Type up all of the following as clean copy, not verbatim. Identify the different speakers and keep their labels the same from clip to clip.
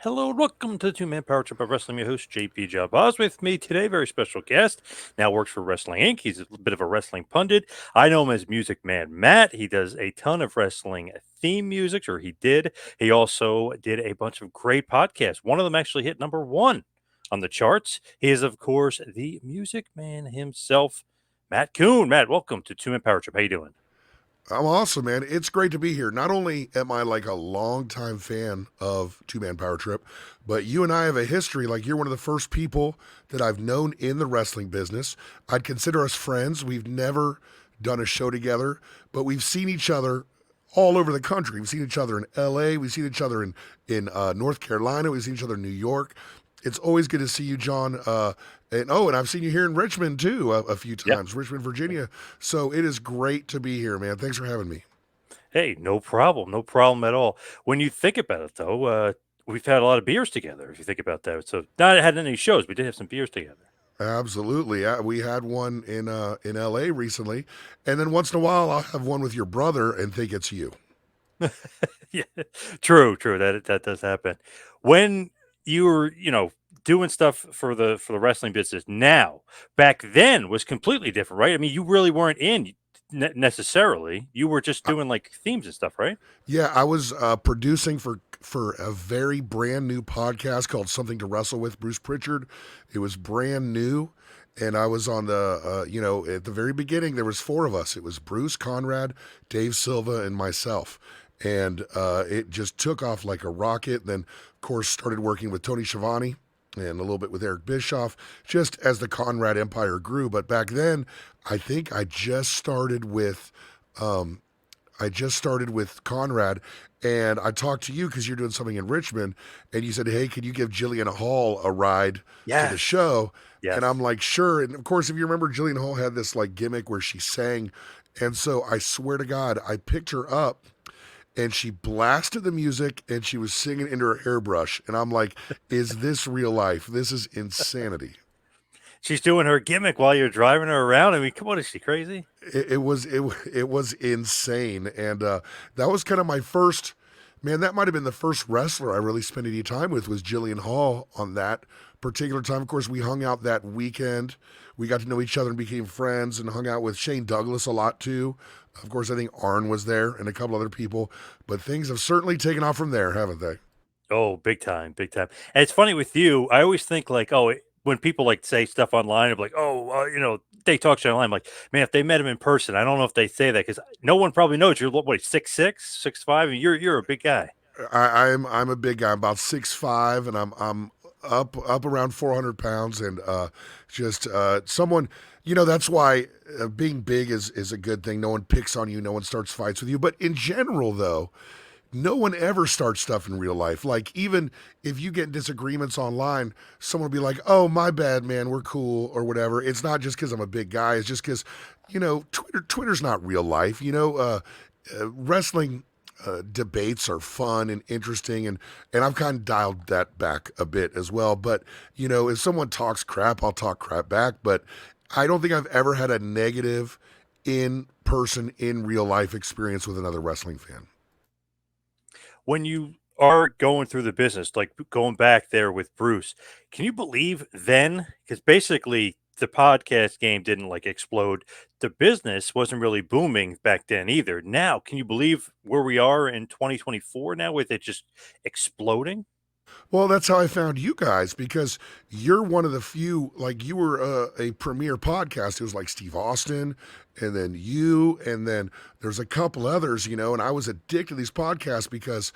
Speaker 1: Hello and welcome to the Two Man Power Trip of Wrestling. Your host, JP John Poz. With me today, very special guest. Now works for Wrestling Inc. He's a bit of a wrestling pundit. I know him as Music Man Matt. He does a ton of wrestling theme music, or he did. He also did a bunch of great podcasts. One of them actually hit number one on the charts. He is, of course, the Music Man himself, Matt Koon. Matt, welcome to Two Man Power Trip. How you doing?
Speaker 2: I'm awesome, man. It's great to be here. Not only am I like a longtime fan of Two Man Power Trip, but you and I have a history. Like, you're one of the first people that I've known in the wrestling business. I'd consider us friends. We've never done a show together, but we've seen each other all over the country. We've seen each other in LA. We've seen each other in North Carolina. We've seen each other in New York. It's always good to see you, John. And I've seen you here in Richmond too a few
Speaker 1: Yeah.
Speaker 2: times, Richmond, Virginia. So it is great to be here, man. Thanks for having me.
Speaker 1: Hey, no problem. No problem at all. When you think about it, though, we've had a lot of beers together, if you think about that. So, not had any shows. We did have some beers together.
Speaker 2: Absolutely. Yeah, we had one in LA recently, and then once in a while I'll have one with your brother and think it's you.
Speaker 1: Yeah, true. That does happen. When you were, doing stuff for the wrestling business now, back then was completely different, right? I mean, you really weren't in necessarily. You were just doing like themes and stuff, right?
Speaker 2: Yeah, I was producing for a very brand new podcast called Something to Wrestle with, Bruce Pritchard. It was brand new, and I was on at the very beginning there was four of us. It was Bruce, Conrad, Dave Silva, and myself. And it just took off like a rocket. Then, of course, started working with Tony Schiavone and a little bit with Eric Bischoff, just as the Conrad Empire grew. But back then, I think I just started with Conrad, and I talked to you because you're doing something in Richmond, and you said, "Hey, can you give Jillian Hall a ride to the
Speaker 1: Yes.
Speaker 2: show?" And I'm
Speaker 1: Yes.
Speaker 2: like, "Sure." And of course, if you remember, Jillian Hall had this like gimmick where she sang, and so I swear to God, I picked her up, and she blasted the music, and she was singing into her hairbrush, and I'm like, "Is this real life? This is insanity."
Speaker 1: She's doing her gimmick while you're driving her around. I mean, come on, is she crazy?
Speaker 2: It was insane, and that was kind of my first. Man, that might have been the first wrestler I really spent any time with was Jillian Hall on that particular time. Of course, we hung out that weekend. We got to know each other and became friends, and hung out with Shane Douglas a lot too. Of course, I think Arn was there and a couple other people. But things have certainly taken off from there, haven't they?
Speaker 1: Oh, big time, big time. And it's funny with you. I always think like, oh, when people like say stuff online, I'm like, oh, they talk shit online. I'm like, man, if they met him in person, I don't know if they say that because no one probably knows you're what 6'6", 6'5", and you're a big guy.
Speaker 2: I'm a big guy. I'm about 6'5", and I'm up around 400 pounds, and just someone. That's why being big is a good thing. No one picks on you. No one starts fights with you. But in general, though, no one ever starts stuff in real life. Like, even if you get disagreements online, someone will be like, "Oh, my bad, man. We're cool," or whatever. It's not just because I'm a big guy. It's just because, Twitter's not real life. Wrestling debates are fun and interesting, and I've kind of dialed that back a bit as well. But if someone talks crap, I'll talk crap back. But I don't think I've ever had a negative in person in real life experience with another wrestling fan.
Speaker 1: When you are going through the business, like going back there with Bruce, can you believe then? Because basically the podcast game didn't like explode. The business wasn't really booming back then either. Now, can you believe where we are in 2024 now with it just exploding?
Speaker 2: Well, that's how I found you guys, because you're one of the few, like, you were a premier podcast. It was like Steve Austin, and then you, and then there's a couple others, and I was addicted to these podcasts because,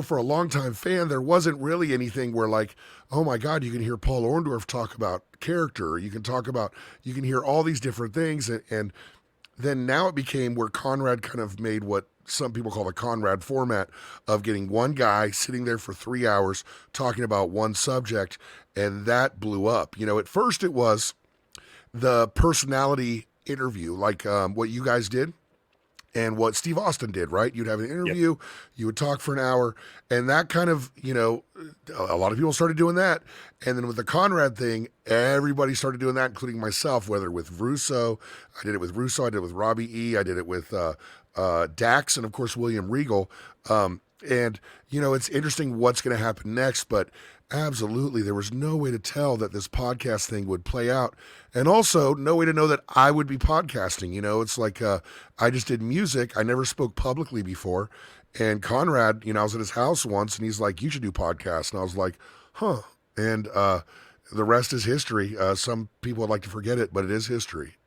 Speaker 2: for a longtime fan, there wasn't really anything where, like, oh my God, you can hear Paul Orndorff talk about character. You can hear all these different things. And then now it became where Conrad kind of made what some people call the Conrad format of getting one guy sitting there for 3 hours talking about one subject, and that blew up. At first it was the personality interview, like what you guys did and what Steve Austin did, right? You'd have an
Speaker 1: Yep.
Speaker 2: interview, you would talk for an hour, and that kind of, a lot of people started doing that. And then with the Conrad thing, everybody started doing that, including myself, whether with Russo, I did it with Russo, I did it with Robbie E, I did it with Dax, and of course, William Regal. And, it's interesting what's going to happen next, but absolutely, there was no way to tell that this podcast thing would play out. And also, no way to know that I would be podcasting. It's like I just did music. I never spoke publicly before. And Conrad, I was at his house once and he's like, you should do podcasts. And I was like, huh. And the rest is history. Some people would like to forget it, but it is history.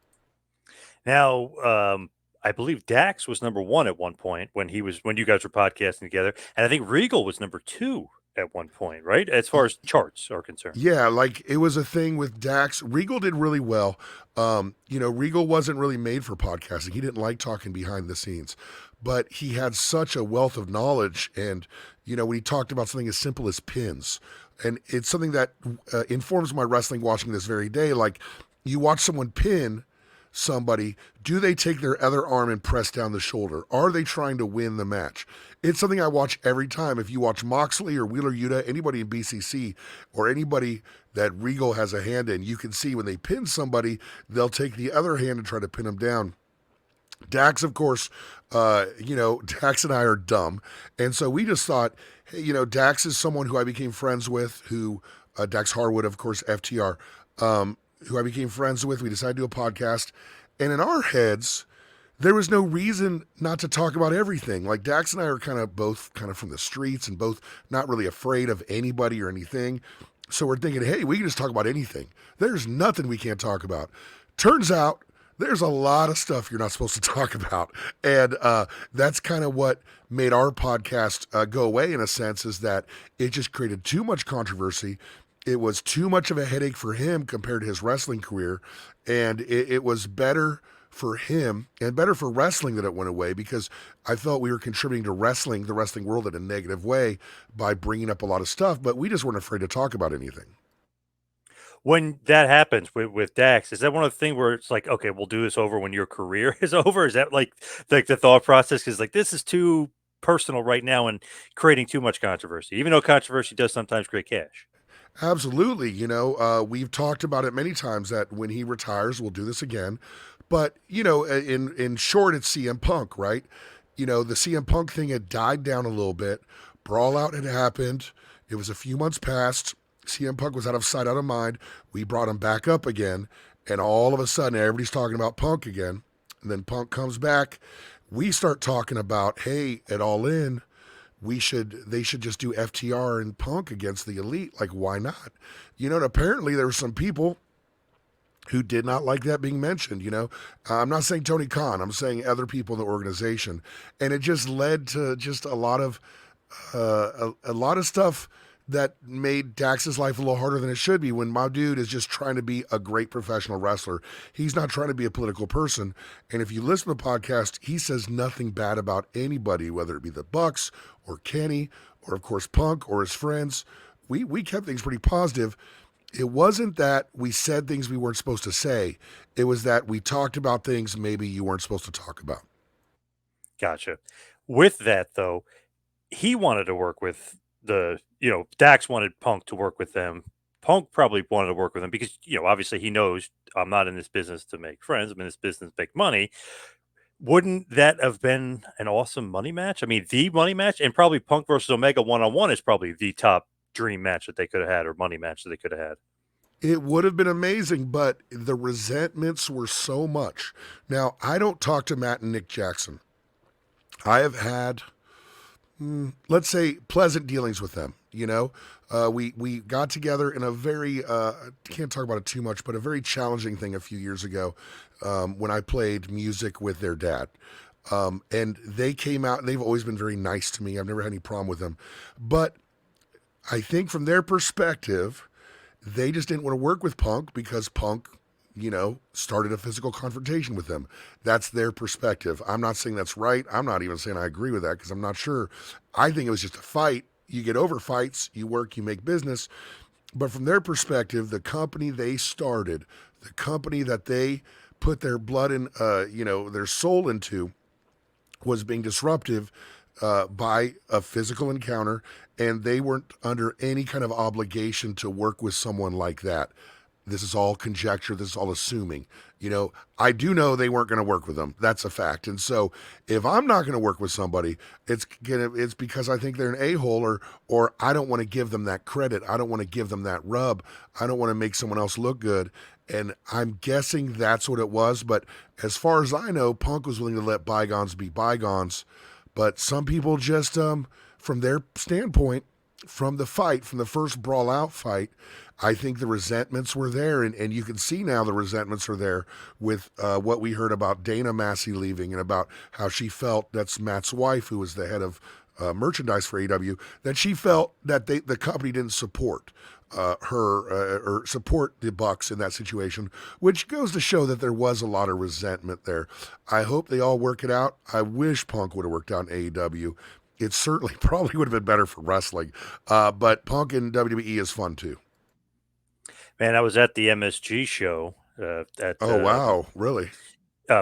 Speaker 1: Now, I believe Dax was number one at one point when you guys were podcasting together, and I think Regal was number two at one point, right? As far as charts are concerned.
Speaker 2: Yeah, like it was a thing with Dax. Regal did really well. Regal wasn't really made for podcasting. He didn't like talking behind the scenes, but he had such a wealth of knowledge. And, when he talked about something as simple as pins, and it's something that informs my wrestling watching this very day. Like you watch someone pin somebody, do they take their other arm and press down the shoulder? Are they trying to win the match? It's something I watch every time. If you watch Moxley or Wheeler Yuta, anybody in BCC, or anybody that Regal has a hand in, you can see when they pin somebody, they'll take the other hand and try to pin them down. Dax, of course, Dax and I are dumb. And so we just thought, hey, Dax is someone who I became friends with, Dax Harwood, of course, FTR, who I became friends with. We decided to do a podcast. And in our heads, there was no reason not to talk about everything. Like Dax and I are both from the streets and both not really afraid of anybody or anything. So we're thinking, hey, we can just talk about anything. There's nothing we can't talk about. Turns out there's a lot of stuff you're not supposed to talk about. And that's kind of what made our podcast go away in a sense, is that it just created too much controversy. It was too much of a headache for him compared to his wrestling career. And it was better for him and better for wrestling that it went away, because I felt we were contributing to the wrestling world in a negative way by bringing up a lot of stuff, but we just weren't afraid to talk about anything.
Speaker 1: When that happens with Dax, is that one of the things where it's like, okay, we'll do this over when your career is over? Is that like the thought process is like, this is too personal right now and creating too much controversy, even though controversy does sometimes create cash?
Speaker 2: Absolutely. We've talked about it many times that when he retires, we'll do this again. But, in short, it's CM Punk, right? The CM Punk thing had died down a little bit. Brawl Out had happened. It was a few months past. CM Punk was out of sight, out of mind. We brought him back up again. And all of a sudden, everybody's talking about Punk again. And then Punk comes back. We start talking about, hey, at All In, they should just do FTR and Punk against the Elite. Like, why not? And apparently there were some people who did not like that being mentioned. I'm not saying Tony Khan, I'm saying other people in the organization. And it just led to just a lot of stuff that made Dax's life a little harder than it should be, when my dude is just trying to be a great professional wrestler. He's not trying to be a political person. And if you listen to the podcast, he says nothing bad about anybody, whether it be the Bucks or Kenny or, of course, Punk or his friends. We kept things pretty positive. It wasn't that we said things we weren't supposed to say. It was that we talked about things maybe you weren't supposed to talk about.
Speaker 1: Gotcha. With that, though, he wanted to work with Dax wanted Punk to work with them. Punk probably wanted to work with him because, obviously he knows I'm not in this business to make friends. I'm in this business to make money. Wouldn't that have been an awesome money match? I mean, the money match, and probably Punk versus Omega one-on-one is probably the top dream match that they could have had, or money match that they could have had.
Speaker 2: It would have been amazing, but the resentments were so much. Now, I don't talk to Matt and Nick Jackson. I have had, let's say, pleasant dealings with them. We got together in a very, can't talk about it too much, but a very challenging thing a few years ago when I played music with their dad. And they came out, and they've always been very nice to me. I've never had any problem with them. But I think from their perspective, they just didn't want to work with Punk because Punk, started a physical confrontation with them. That's their perspective. I'm not saying that's right. I'm not even saying I agree with that because I'm not sure. I think it was just a fight. You get over fights, you work, you make business. But from their perspective, the company they started, the company that they put their blood in, their soul into, was being disruptive by a physical encounter, and they weren't under any kind of obligation to work with someone like that. this is all conjecture. This is all assuming. You know, I do know they weren't going to work with them. That's a fact. And so, if I'm not going to work with somebody, it's because I think they're an a-hole, or I don't want to give them that credit. I don't want to give them that rub. I don't want to make someone else look good. And I'm guessing that's what it was. But as far as I know, Punk was willing to let bygones be bygones. But some people just, from their standpoint, from the fight, from the first brawl out fight, I think the resentments were there, and you can see now the resentments are there with what we heard about Dana Massey leaving and about how she felt. That's Matt's wife, who was the head of merchandise for AEW, that she felt that the company didn't support her or support the Bucks in that situation, which goes to show that there was a lot of resentment there. I hope they all work it out. I wish Punk would have worked out in AEW. It certainly probably would have been better for wrestling, but Punk in WWE is fun too.
Speaker 1: Man, I was at the MSG show at
Speaker 2: Oh wow, really?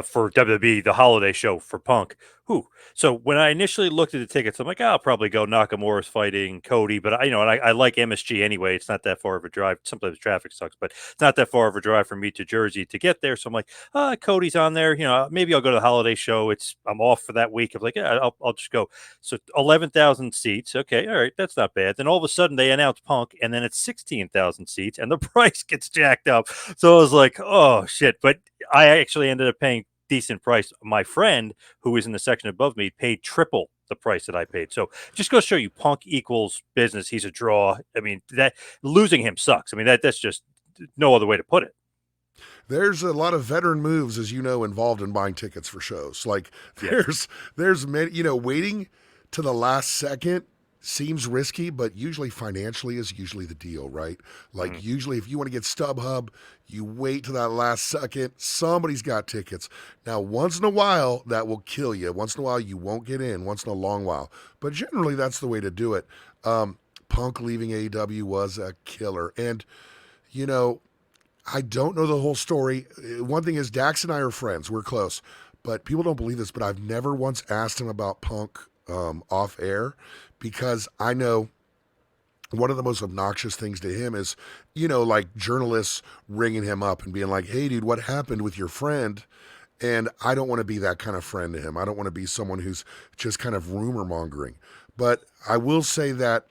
Speaker 1: for WWE, the holiday show for Punk. Who? So when I initially looked at the tickets, I'm like, I'll probably go Nakamura's fighting Cody, but I like MSG anyway. It's not that far of a drive. Sometimes traffic sucks, but it's not that far of a drive from me to Jersey to get there. So I'm like, Cody's on there. Maybe I'll go to the holiday show. I'm off for that week. I'm like, yeah, I'll just go. So 11,000 seats. Okay, all right, that's not bad. Then all of a sudden they announce Punk, and then it's 16,000 seats, and the price gets jacked up. So I was like, oh shit. But I actually ended up paying decent price. My friend who was in the section above me paid triple the price that I paid. So just go show you Punk equals business. He's a draw. I mean, that losing him sucks. I mean, that's just no other way to put it.
Speaker 2: There's a lot of veteran moves, as you know, involved in buying tickets for shows. Like
Speaker 1: Yeah.
Speaker 2: there's many, waiting to the last second seems risky, but usually financially is usually the deal, right? Like usually if you want to get StubHub, you wait to that last second. Somebody's got tickets. Now, once in a while, that will kill you. Once in a while, you won't get in. Once in a long while. But generally, that's the way to do it. Punk leaving AEW was a killer. And, you know, I don't know the whole story. One thing is, Dax and I are friends. We're close. But people don't believe this, but I've never once asked him about Punk off air, because I know one of the most obnoxious things to him is, like journalists ringing him up and being like, hey, dude, what happened with your friend? And I don't want to be that kind of friend to him. I don't want to be someone who's just kind of rumor mongering. But I will say that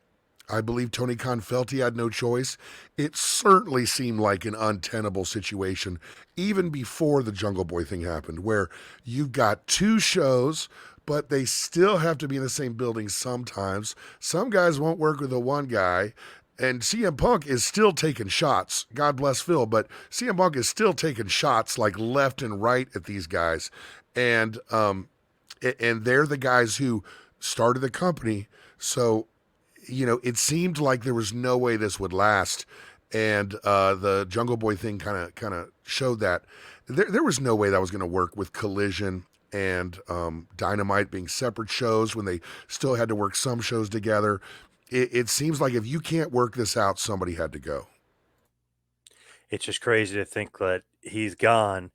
Speaker 2: I believe Tony Khan felt he had no choice. It certainly seemed like an untenable situation, even before the Jungle Boy thing happened, where you've got two shows, but they still have to be in the same building sometimes. Some guys won't work with the one guy, and CM Punk is still taking shots. God bless Phil, but CM Punk is still taking shots like left and right at these guys. And they're the guys who started the company. So, it seemed like there was no way this would last. And the Jungle Boy thing kind of showed that there was no way that was going to work with Collision and Dynamite being separate shows when they still had to work some shows together. It seems like if you can't work this out, somebody had to go.
Speaker 1: It's just crazy to think that he's gone.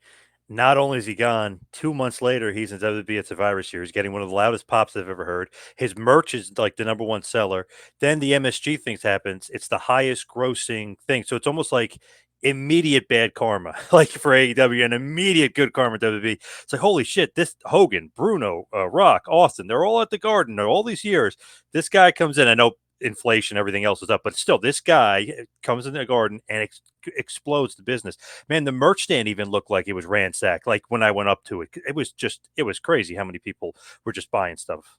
Speaker 1: Not only is he gone, 2 months later, he's in WWE at Survivor Series, getting one of the loudest pops I've ever heard. His merch is like the number one seller. Then the MSG things happens. It's the highest grossing thing. So it's almost like immediate bad karma, like for AEW, and immediate good karma WWE. It's like, holy shit, this Hogan, Bruno, Rock, Austin, they're all at the Garden. They're all these years. This guy comes in. I know inflation, everything else is up, but still, this guy comes in the Garden and explodes the business. Man, the merch stand even looked like it was ransacked. Like when I went up to it, it was crazy how many people were just buying stuff.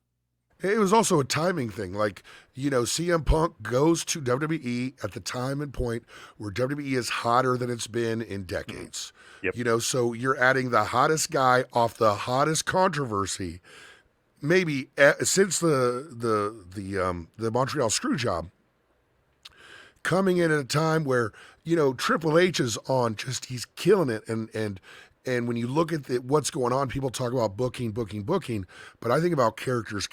Speaker 2: It was also a timing thing. Like, CM Punk goes to WWE at the time and point where WWE is hotter than it's been in decades.
Speaker 1: Yep.
Speaker 2: So you're adding the hottest guy off the hottest controversy, maybe since the Montreal screw job, coming in at a time where Triple H is on, just he's killing it, and when you look at what's going on, people talk about booking, but I think about characters.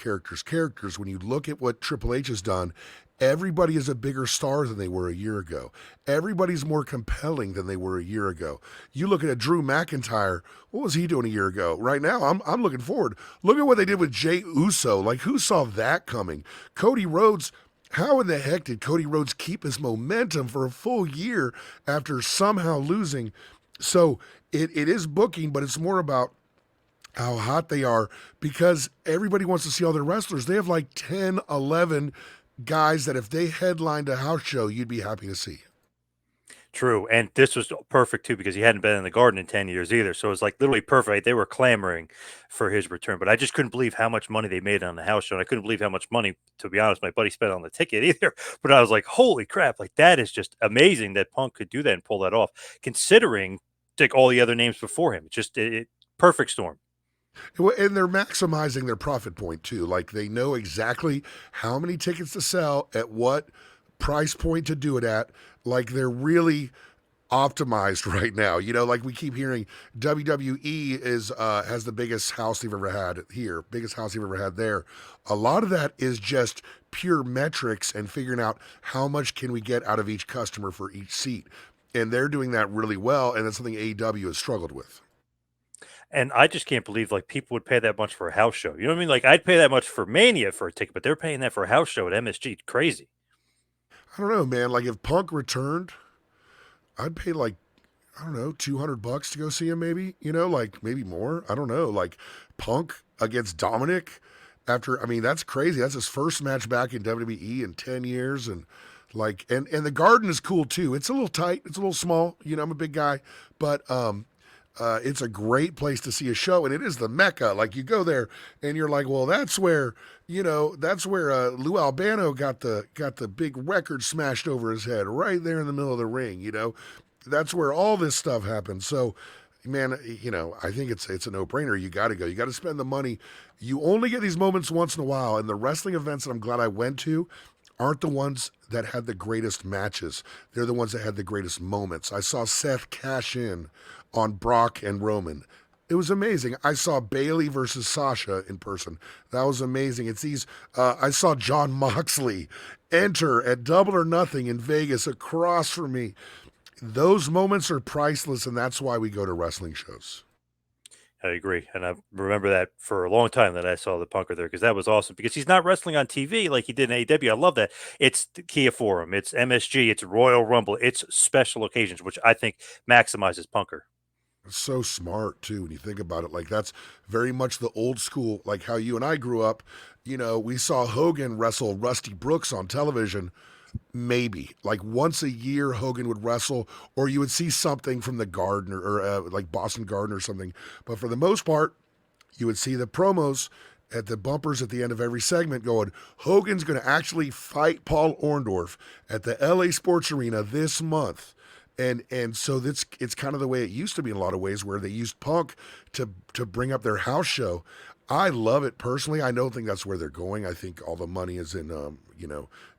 Speaker 2: When you look at what Triple H has done, everybody is a bigger star than they were a year ago. Everybody's more compelling than they were a year ago. You look at a Drew McIntyre. What was he doing a year ago? Right now, I'm looking forward. Look at what they did with Jey Uso. Like, who saw that coming? Cody Rhodes How in the heck did Cody Rhodes keep his momentum for a full year after somehow losing? So it is booking, but it's more about how hot they are because everybody wants to see all their wrestlers. They have like 10, 11 guys that if they headlined a house show, you'd be happy to see.
Speaker 1: True, and this was perfect too because he hadn't been in the Garden in 10 years either, so it was, like, literally perfect. They were clamoring for his return, but I just couldn't believe how much money they made on the house show, and I couldn't believe how much money, to be honest, my buddy spent on the ticket either, but I was like, "Holy crap," like, that is just amazing that Punk could do that and pull that off, considering, like, all the other names before him. It's just perfect storm.
Speaker 2: And they're maximizing their profit point too. Like they know exactly how many tickets to sell at what price point to do it at. Like they're really optimized right now. You know, like we keep hearing WWE is has the biggest house they've ever had here, biggest house they've ever had there. A lot of that is just pure metrics and figuring out how much can we get out of each customer for each seat. And they're doing that really well, and that's something AEW has struggled with.
Speaker 1: And I just can't believe, like, people would pay that much for a house show. You know what I mean? Like, I'd pay that much for Mania for a ticket, but they're paying that for a house show at MSG. Crazy.
Speaker 2: I don't know, man. Like if Punk returned, I'd pay like I don't know, $200 to go see him, maybe, you know, like maybe more. I don't know. Like Punk against Dominic after, I mean, that's crazy. That's his first match back in WWE in 10 years. And like, and the garden is cool too. It's a little tight. It's a little small. You know, I'm a big guy, but, it's a great place to see a show, and it is the mecca. Like you go there, and you're like, well, that's where that's where Lou Albano got the big record smashed over his head, right there in the middle of the ring. You know, that's where all this stuff happens. So, man, you know, I think it's a no brainer. You got to go. You got to spend the money. You only get these moments once in a while, and the wrestling events that I'm glad I went to aren't the ones that had the greatest matches. They're the ones that had the greatest moments. I saw Seth cash in on Brock and Roman. It was amazing. I saw Bailey versus Sasha in person. That was amazing. It's these. I saw John Moxley enter at Double or Nothing in Vegas across from me. Those moments are priceless, and that's why we go to wrestling shows.
Speaker 1: I agree, and I remember that for a long time that I saw the Punker there because that was awesome because he's not wrestling on TV like he did in AEW. I love that. It's the Kia Forum, it's MSG, it's Royal Rumble, it's special occasions, which I think maximizes Punker.
Speaker 2: It's so smart too when you think about it. Like that's very much the old school, like how you and I grew up. You know, we saw Hogan wrestle Rusty Brooks on television. Maybe like once a year, Hogan would wrestle, or you would see something from the Garden or like Boston Garden or something. But for the most part, you would see the promos at the bumpers at the end of every segment going, Hogan's going to actually fight Paul Orndorff at the LA Sports Arena this month. And so that's it's kind of the way it used to be in a lot of ways where they used Punk to bring up their house show. I love it personally. I don't think that's where they're going. I think all the money is in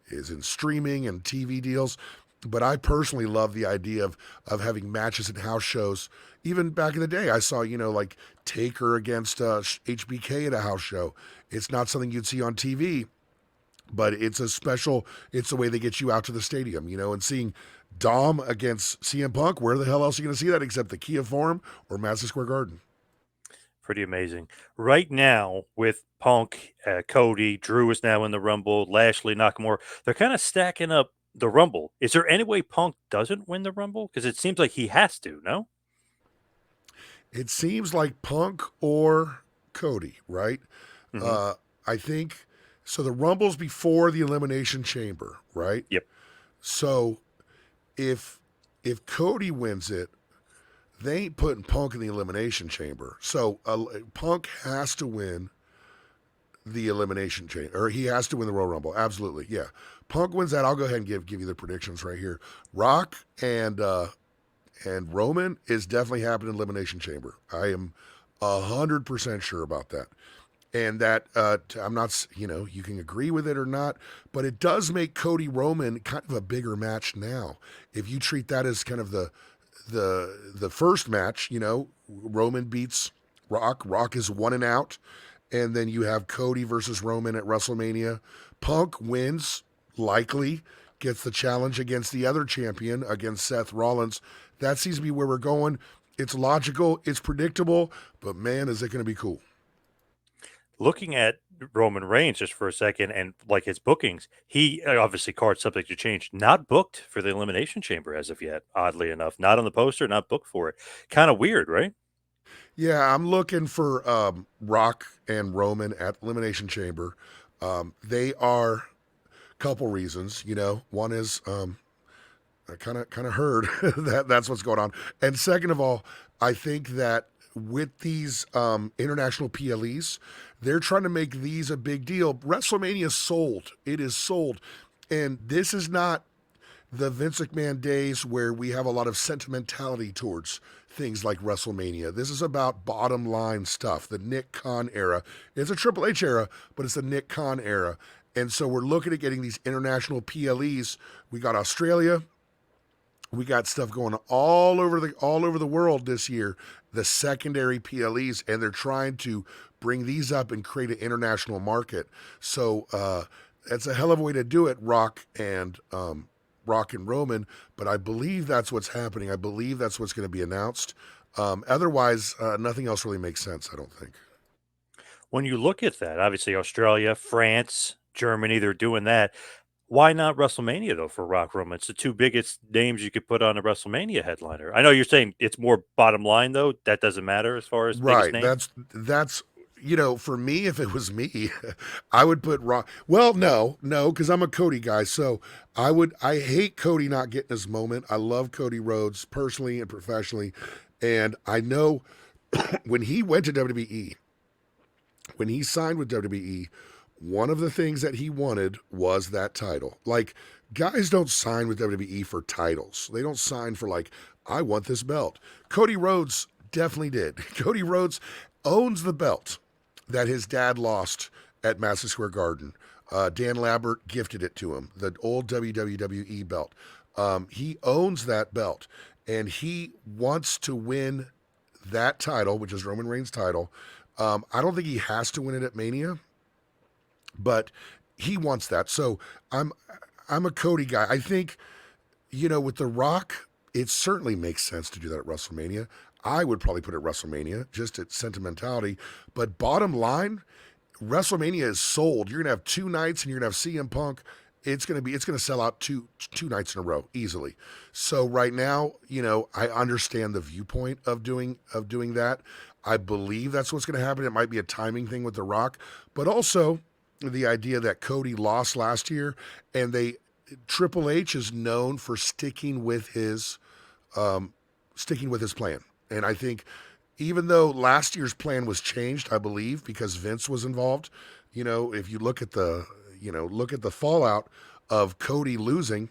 Speaker 2: is in streaming and TV deals. But I personally love the idea of having matches at house shows. Even back in the day, I saw like Taker against HBK at a house show. It's not something you'd see on TV, but it's a special. It's the way they get you out to the stadium, and seeing Dom against CM Punk. Where the hell else are you going to see that except the Kia Forum or Madison Square Garden?
Speaker 1: Pretty amazing. Right now, with Punk, Cody, Drew is now in the Rumble, Lashley, Nakamura, they're kind of stacking up the Rumble. Is there any way Punk doesn't win the Rumble? Because it seems like he has to, no?
Speaker 2: It seems like Punk or Cody, right?
Speaker 1: Hmm.
Speaker 2: Uh, I think so. The Rumble's before the Elimination Chamber, right?
Speaker 1: Yep.
Speaker 2: So if Cody wins it, they ain't putting Punk in the Elimination Chamber. So Punk has to win the Elimination Chamber, or he has to win the Royal Rumble. Absolutely, yeah. Punk wins that. I'll go ahead and give you the predictions right here. Rock and Roman is definitely happening in Elimination Chamber. I am 100% sure about that. And that I'm not, you can agree with it or not, but it does make Cody Roman kind of a bigger match now. If you treat that as kind of the first match, Roman beats Rock. Rock is one and out, and then you have Cody versus Roman at WrestleMania. Punk wins likely, gets the challenge against the other champion against Seth Rollins. That seems to be where we're going. It's logical, it's predictable, but man, is it going to be cool.
Speaker 1: Looking at Roman Reigns just for a second and like his bookings, he obviously card subject to change, not booked for the Elimination Chamber as of yet, oddly enough. Not on the poster, not booked for it. Kind of weird, right?
Speaker 2: Yeah, I'm looking for Rock and Roman at Elimination Chamber. They are a couple reasons. One is I kind of heard that's what's going on, and second of all, I think that with these international PLEs, they're trying to make these a big deal. WrestleMania is sold. It is sold, and this is not the Vince McMahon days where we have a lot of sentimentality towards things like WrestleMania. This is about bottom line stuff. The Nick Khan era. It's a Triple H era, but it's the Nick Khan era. And so we're looking at getting these international PLEs. We got Australia. We got stuff going all over the world this year. The secondary PLEs, and they're trying to bring these up and create an international market. So that's a hell of a way to do it, Rock and Roman, but I believe that's what's happening. I believe that's what's going to be announced. Otherwise, nothing else really makes sense, I don't think.
Speaker 1: When you look at that, obviously Australia, France, Germany, they're doing that. Why not WrestleMania though for Rock Roman? It's the two biggest names you could put on a WrestleMania headliner. I know you're saying it's more bottom line though. That doesn't matter as far as biggest
Speaker 2: Right.
Speaker 1: name.
Speaker 2: That's for me, if it was me, I would put Rock. Well, no, because I'm a Cody guy. So I hate Cody not getting his moment. I love Cody Rhodes personally and professionally, and I know when he went to WWE, when he signed with WWE, one of the things that he wanted was that title. Like, guys don't sign with WWE for titles. They don't sign for, like, I want this belt. Cody Rhodes definitely did. Cody Rhodes owns the belt that his dad lost at Madison Square Garden. Dan Lambert gifted it to him, the old WWE belt. He owns that belt, and he wants to win that title, which is Roman Reigns' title. I don't think he has to win it at Mania, but he wants that. So I'm a Cody guy. I think with The Rock, it certainly makes sense to do that at WrestleMania. I would probably put it at WrestleMania just at sentimentality. But bottom line, WrestleMania is sold. You're gonna have two nights, and you're gonna have CM Punk. It's gonna sell out two nights in a row easily. So right now, I understand the viewpoint of doing that. I believe that's what's gonna happen. It might be a timing thing with The Rock, but also the idea that Cody lost last year, and Triple H is known for sticking with his plan. And I think even though last year's plan was changed, I believe because Vince was involved, if you look at the fallout of Cody losing,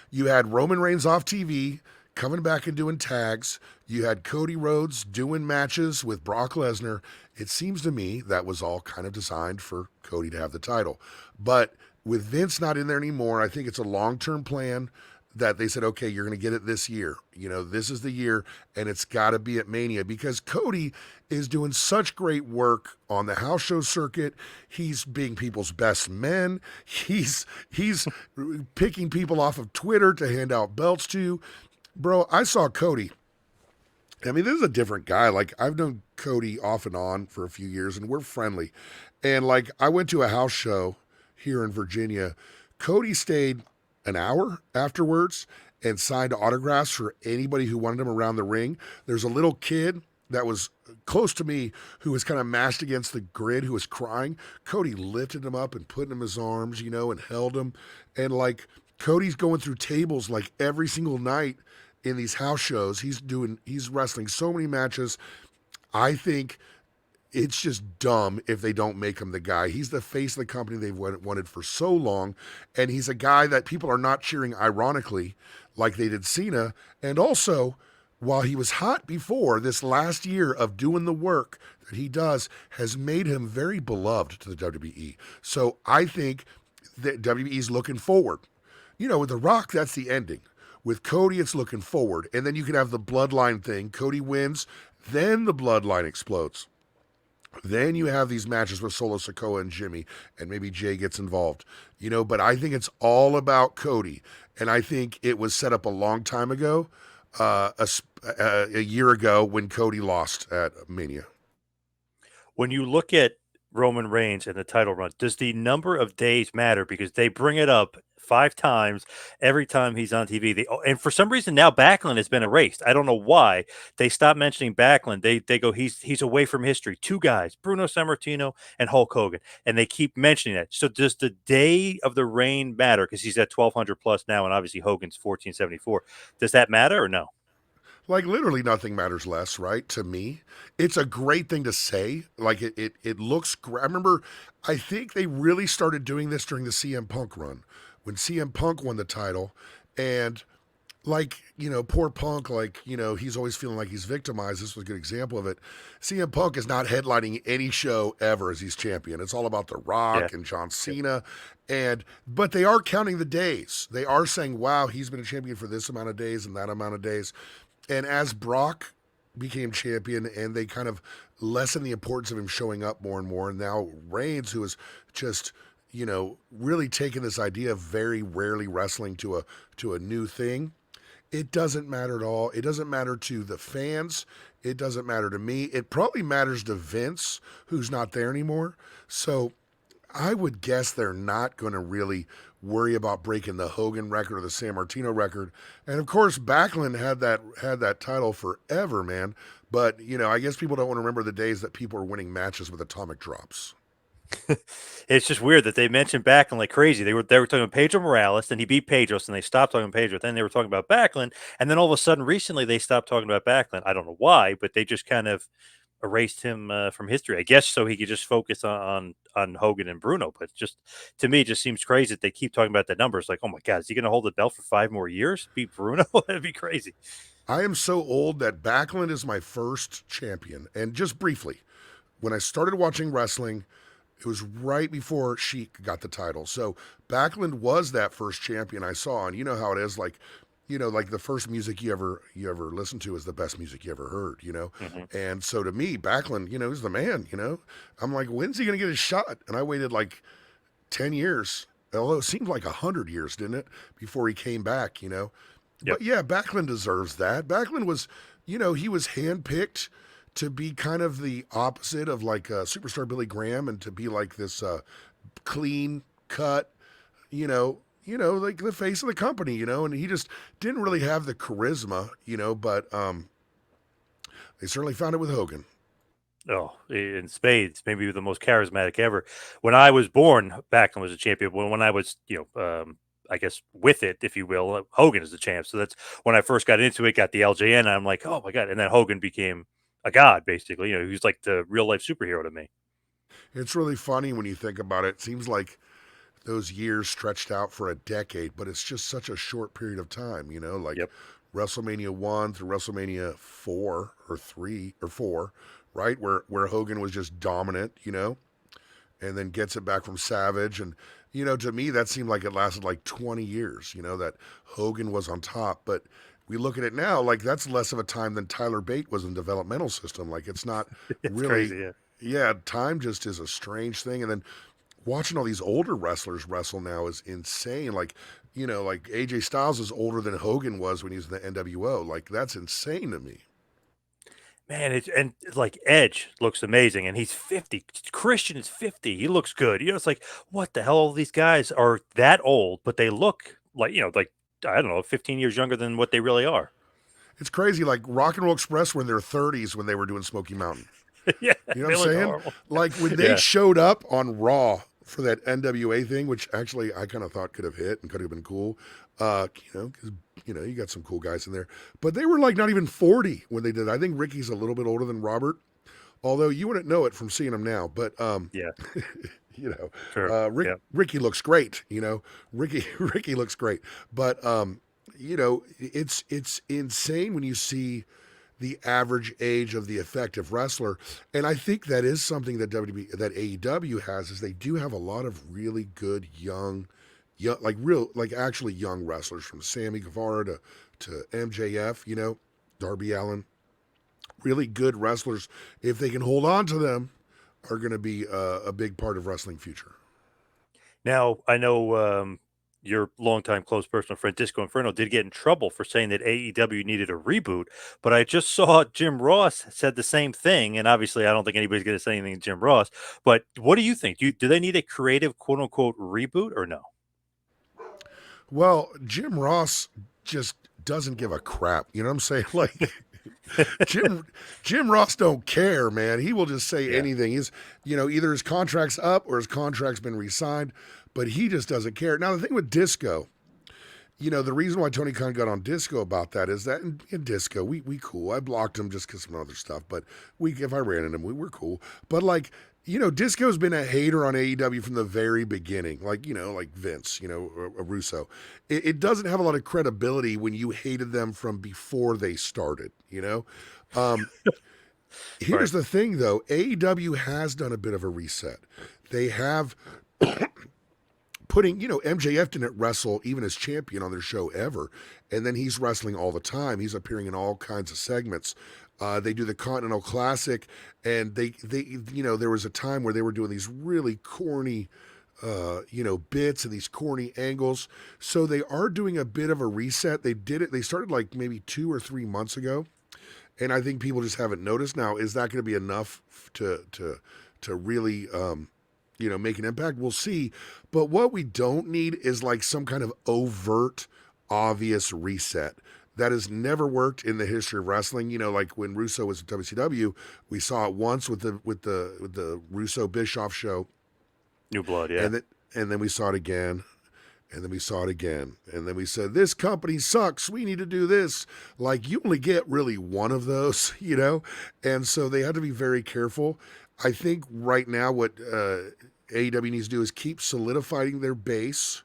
Speaker 2: you had Roman Reigns off TV coming back and doing tags. You had Cody Rhodes doing matches with Brock Lesnar. It seems to me that was all kind of designed for Cody to have the title. But with Vince not in there anymore, I think it's a long-term plan that they said, okay, you're going to get it this year. This is the year, and it's got to be at Mania because Cody is doing such great work on the house show circuit. He's being people's best men. He's picking people off of Twitter to hand out belts to. Bro, I saw Cody. I mean, this is a different guy. Like, I've known Cody off and on for a few years, and we're friendly. And, like, I went to a house show here in Virginia. Cody stayed an hour afterwards and signed autographs for anybody who wanted him around the ring. There's a little kid that was close to me who was kind of mashed against the grid who was crying. Cody lifted him up and put him in his arms, and held him. And, like, Cody's going through tables, like, every single night in these house shows. He's wrestling so many matches. I think it's just dumb if they don't make him the guy. He's the face of the company they've wanted for so long, and he's a guy that people are not cheering ironically like they did Cena. And also, while he was hot before, this last year of doing the work that he does has made him very beloved to the WWE. So I think that WWE's looking forward. With The Rock, that's the ending. With Cody, it's looking forward. And then you can have the bloodline thing. Cody wins, then the bloodline explodes. Then you have these matches with Solo Sikoa and Jimmy, and maybe Jay gets involved. But I think it's all about Cody. And I think it was set up a long time ago, a year ago when Cody lost at Mania.
Speaker 1: When you look at Roman Reigns and the title run, does the number of days matter? Because they bring it up 5 times every time he's on TV. And for some reason now Backlund has been erased. I don't know why they stopped mentioning Backlund. They go he's away from history. Two guys, Bruno Sammartino and Hulk Hogan, and they keep mentioning that. So does the day of the reign matter? Because he's at 1200 plus now, and obviously Hogan's 1474. Does that matter or no?
Speaker 2: Like literally nothing matters less, right? To me, it's a great thing to say. Like it looks great. I remember, I think they really started doing this during the CM Punk run when CM Punk won the title, and like poor Punk, like he's always feeling like he's victimized. This was a good example of it. CM Punk is not headlining any show ever as he's champion. It's all about The
Speaker 1: Yeah.
Speaker 2: Rock and John Cena, and but they are counting the days. They are saying, "Wow, he's been a champion for this amount of days and that amount of days." And as Brock became champion and they kind of lessened the importance of him showing up more and more, and now Reigns, who is just, really taking this idea of very rarely wrestling to a new thing, it doesn't matter at all. It doesn't matter to the fans. It doesn't matter to me. It probably matters to Vince, who's not there anymore. So I would guess they're not going to really worry about breaking the Hogan record or the San Martino record. And of course, Backlund had that title forever, man. But I guess people don't want to remember the days that people were winning matches with atomic drops.
Speaker 1: It's just weird that they mentioned Backlund like crazy. They were talking about Pedro Morales, then he beat Pedro, and they stopped talking about Pedro. Then they were talking about Backlund, and then all of a sudden, recently, they stopped talking about Backlund. I don't know why, but they just kind of erased him from history. I guess so he could just focus on Hogan and Bruno. But just to me, it just seems crazy that they keep talking about the numbers. Like, oh my God, is he going to hold the belt for 5 more years? Beat Bruno? That'd be crazy.
Speaker 2: I am so old that Backlund is my first champion. And just briefly, when I started watching wrestling, it was right before Sheik got the title. So Backlund was that first champion I saw, and you know how it is. Like the first music you ever listened to is the best music you ever heard.
Speaker 1: Hmm.
Speaker 2: And so to me, Backlund, he's the man. I'm like, when's he gonna get his shot? And I waited like 10 years, although it seemed like 100 years, didn't it, before he came back.
Speaker 1: Yep.
Speaker 2: But yeah, Backlund deserves that. Backlund was, he was handpicked to be kind of the opposite of like superstar Billy Graham, and to be like this clean cut, like the face of the company. And he just didn't really have the charisma. But they certainly found it with Hogan.
Speaker 1: Oh, in spades, maybe the most charismatic ever. When I was born, Backlund was a champion. When I was, I guess with it, if you will, Hogan is the champ. So that's when I first got into it, got the LJN. And I'm like, oh my God. And then Hogan became a god, basically. He was like the real life superhero to me.
Speaker 2: It's really funny when you think about it. It seems like those years stretched out for a decade, but it's just such a short period of time. Like
Speaker 1: Yep.
Speaker 2: WrestleMania 1 through WrestleMania 4 or 3 or 4, right? Where Hogan was just dominant, and then gets it back from Savage. And, to me, that seemed like it lasted like 20 years, that Hogan was on top. But we look at it now, like that's less of a time than Tyler Bate was in developmental system. Like it's not
Speaker 1: It's
Speaker 2: really,
Speaker 1: crazy. Yeah.
Speaker 2: yeah, time just is a strange thing. And then watching all these older wrestlers wrestle now is insane. Like AJ Styles is older than Hogan was when he was in the NWO. Like that's insane to me.
Speaker 1: Man, it's like Edge looks amazing, and he's 50. Christian is 50. He looks good. It's like, what the hell? All these guys are that old, but they look like I don't know, 15 years younger than what they really are.
Speaker 2: It's crazy. Like Rock and Roll Express were in their 30s when they were doing Smoky Mountain.
Speaker 1: Yeah,
Speaker 2: You know what
Speaker 1: they
Speaker 2: I'm
Speaker 1: look
Speaker 2: saying?
Speaker 1: horrible.
Speaker 2: Like when they
Speaker 1: Yeah.
Speaker 2: showed up on Raw for that NWA thing, which actually I kind of thought could have hit and could have been cool. Because you got some cool guys in there, but they were like not even 40 when they did. I think Ricky's a little bit older than Robert, although you wouldn't know it from seeing him now. But
Speaker 1: Yeah.
Speaker 2: you know,
Speaker 1: Sure. Yeah.
Speaker 2: Ricky looks great. Ricky Ricky looks great. But it's insane when you see the average age of the effective wrestler, and I think that is something that that AEW has is they do have a lot of really good young like real like actually young wrestlers from Sammy Guevara to MJF. Darby Allen, really good wrestlers. If they can hold on to them, are going to be a big part of wrestling future.
Speaker 1: Now I know. your longtime close personal friend Disco Inferno did get in trouble for saying that AEW needed a reboot. But I just saw Jim Ross said the same thing, and obviously I don't think anybody's going to say anything to Jim Ross. But what do you think? Do they need a creative quote unquote reboot or no?
Speaker 2: Well, Jim Ross just doesn't give a crap. You know what I'm saying? Like Jim Jim Ross don't care, man. He will just say
Speaker 1: Yeah,
Speaker 2: anything. He's, either his contract's up or his contract's been re-signed, but he just doesn't care. Now the thing with Disco, the reason why Tony Khan got on Disco about that is that in Disco, we cool. I blocked him just because some other stuff, but if I ran into him, we were cool. But like, Disco's been a hater on AEW from the very beginning, like, like Vince, Russo. It doesn't have a lot of credibility when you hated them from before they started, Um,
Speaker 1: right.
Speaker 2: Here's the thing, though. AEW has done a bit of a reset. They have putting, MJF didn't wrestle even as champion on their show ever. And then he's wrestling all the time. He's appearing in all kinds of segments. They do the Continental Classic, and there was a time where they were doing these really corny, bits and these corny angles. So they are doing a bit of a reset. They did it. They started like maybe 2 or 3 months ago, and I think people just haven't noticed. Now, is that going to be enough to really make an impact? We'll see. But what we don't need is like some kind of overt, obvious reset. That has never worked in the history of wrestling. Like when Russo was at WCW, we saw it once with the Russo Bischoff show,
Speaker 1: New blood, yeah.
Speaker 2: and then we saw it again, and then we saw it again, and then we said this company sucks. We need to do this. Like you only get really one of those, and so they had to be very careful. I think right now what AEW needs to do is keep solidifying their base,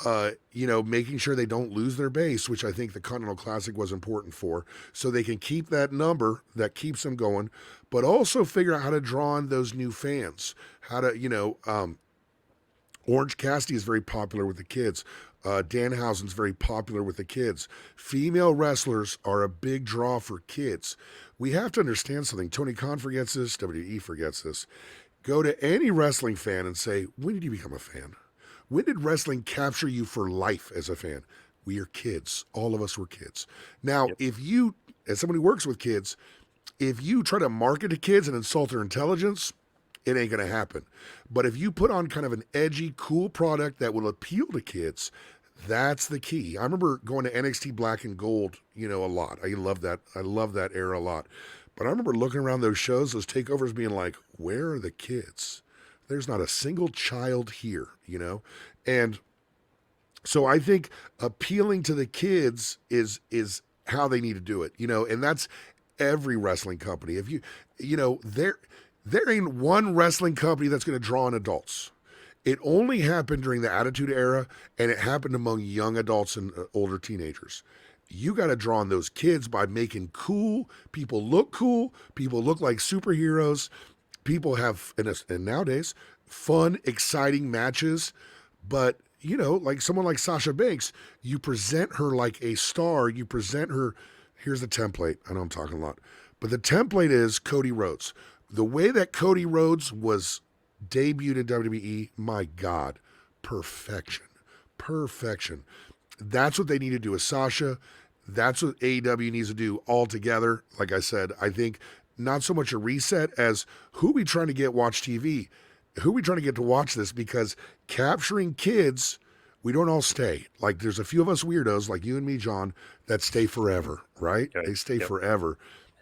Speaker 2: making sure they don't lose their base, which I think the Continental Classic was important for, so they can keep that number that keeps them going, but also figure out how to draw in those new fans. How to, Orange Cassidy is very popular with the kids. Danhausen's very popular with the kids. Female wrestlers are a big draw for kids. We have to understand something. Tony Khan forgets this. WWE forgets this. Go to any wrestling fan and say, when did you become a fan? When did wrestling capture you for life as a fan? We are kids. All of us were kids. Now,
Speaker 1: Yep.
Speaker 2: if you, as somebody who works with kids, if you try to market to kids and insult their intelligence, it ain't going to happen. But if you put on kind of an edgy, cool product that will appeal to kids, that's the key. I remember going to NXT Black and Gold, a lot. I love that. I love that era a lot. But I remember looking around those shows, those takeovers, being like, where are the kids? There's not a single child here, And so I think appealing to the kids is how they need to do it, and that's every wrestling company. If there ain't one wrestling company that's going to draw in adults. It only happened during the Attitude Era, and it happened among young adults and older teenagers. You got to draw on those kids by making cool people look like superheroes. People have, and nowadays, fun, exciting matches. But, like someone like Sasha Banks, you present her like a star. You present her, here's the template. I know I'm talking a lot. But the template is Cody Rhodes. The way that Cody Rhodes was debuted in WWE, my God, perfection. Perfection. That's what they need to do with Sasha. That's what AEW needs to do all together. Like I said, I think not so much a reset as who we trying to get watch TV, who we trying to get to watch this, because capturing kids, we don't all stay. Like there's a few of us weirdos like you and me, John, that stay forever, right?
Speaker 1: Okay.
Speaker 2: They stay
Speaker 1: Yep.
Speaker 2: forever.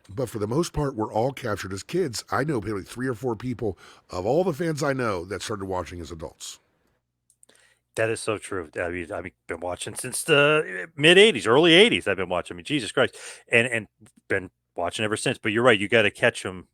Speaker 2: But for the most part, we're all captured as kids. I know maybe 3 or 4 people of all the fans I know that started watching as adults.
Speaker 1: That is so true. I've been watching since the mid '80s, early '80s. I've been watching. I mean, Jesus Christ, and been watching ever since. But you're right. You got to catch them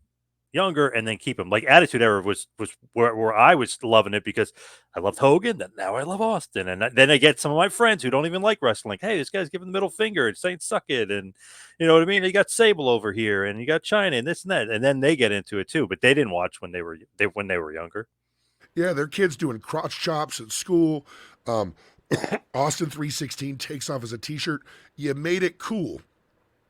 Speaker 1: younger and then keep them. Like Attitude Era was where I was loving it because I loved Hogan. Then now I love Austin, and then I get some of my friends who don't even like wrestling. Hey, this guy's giving the middle finger and saying "suck it," and you know what I mean. You got Sable over here, and you got China, and this and that, and then they get into it too. But they didn't watch when they were younger.
Speaker 2: Yeah, their kids doing crotch chops at school. Um, Austin 316 takes off as a t-shirt. You made it cool.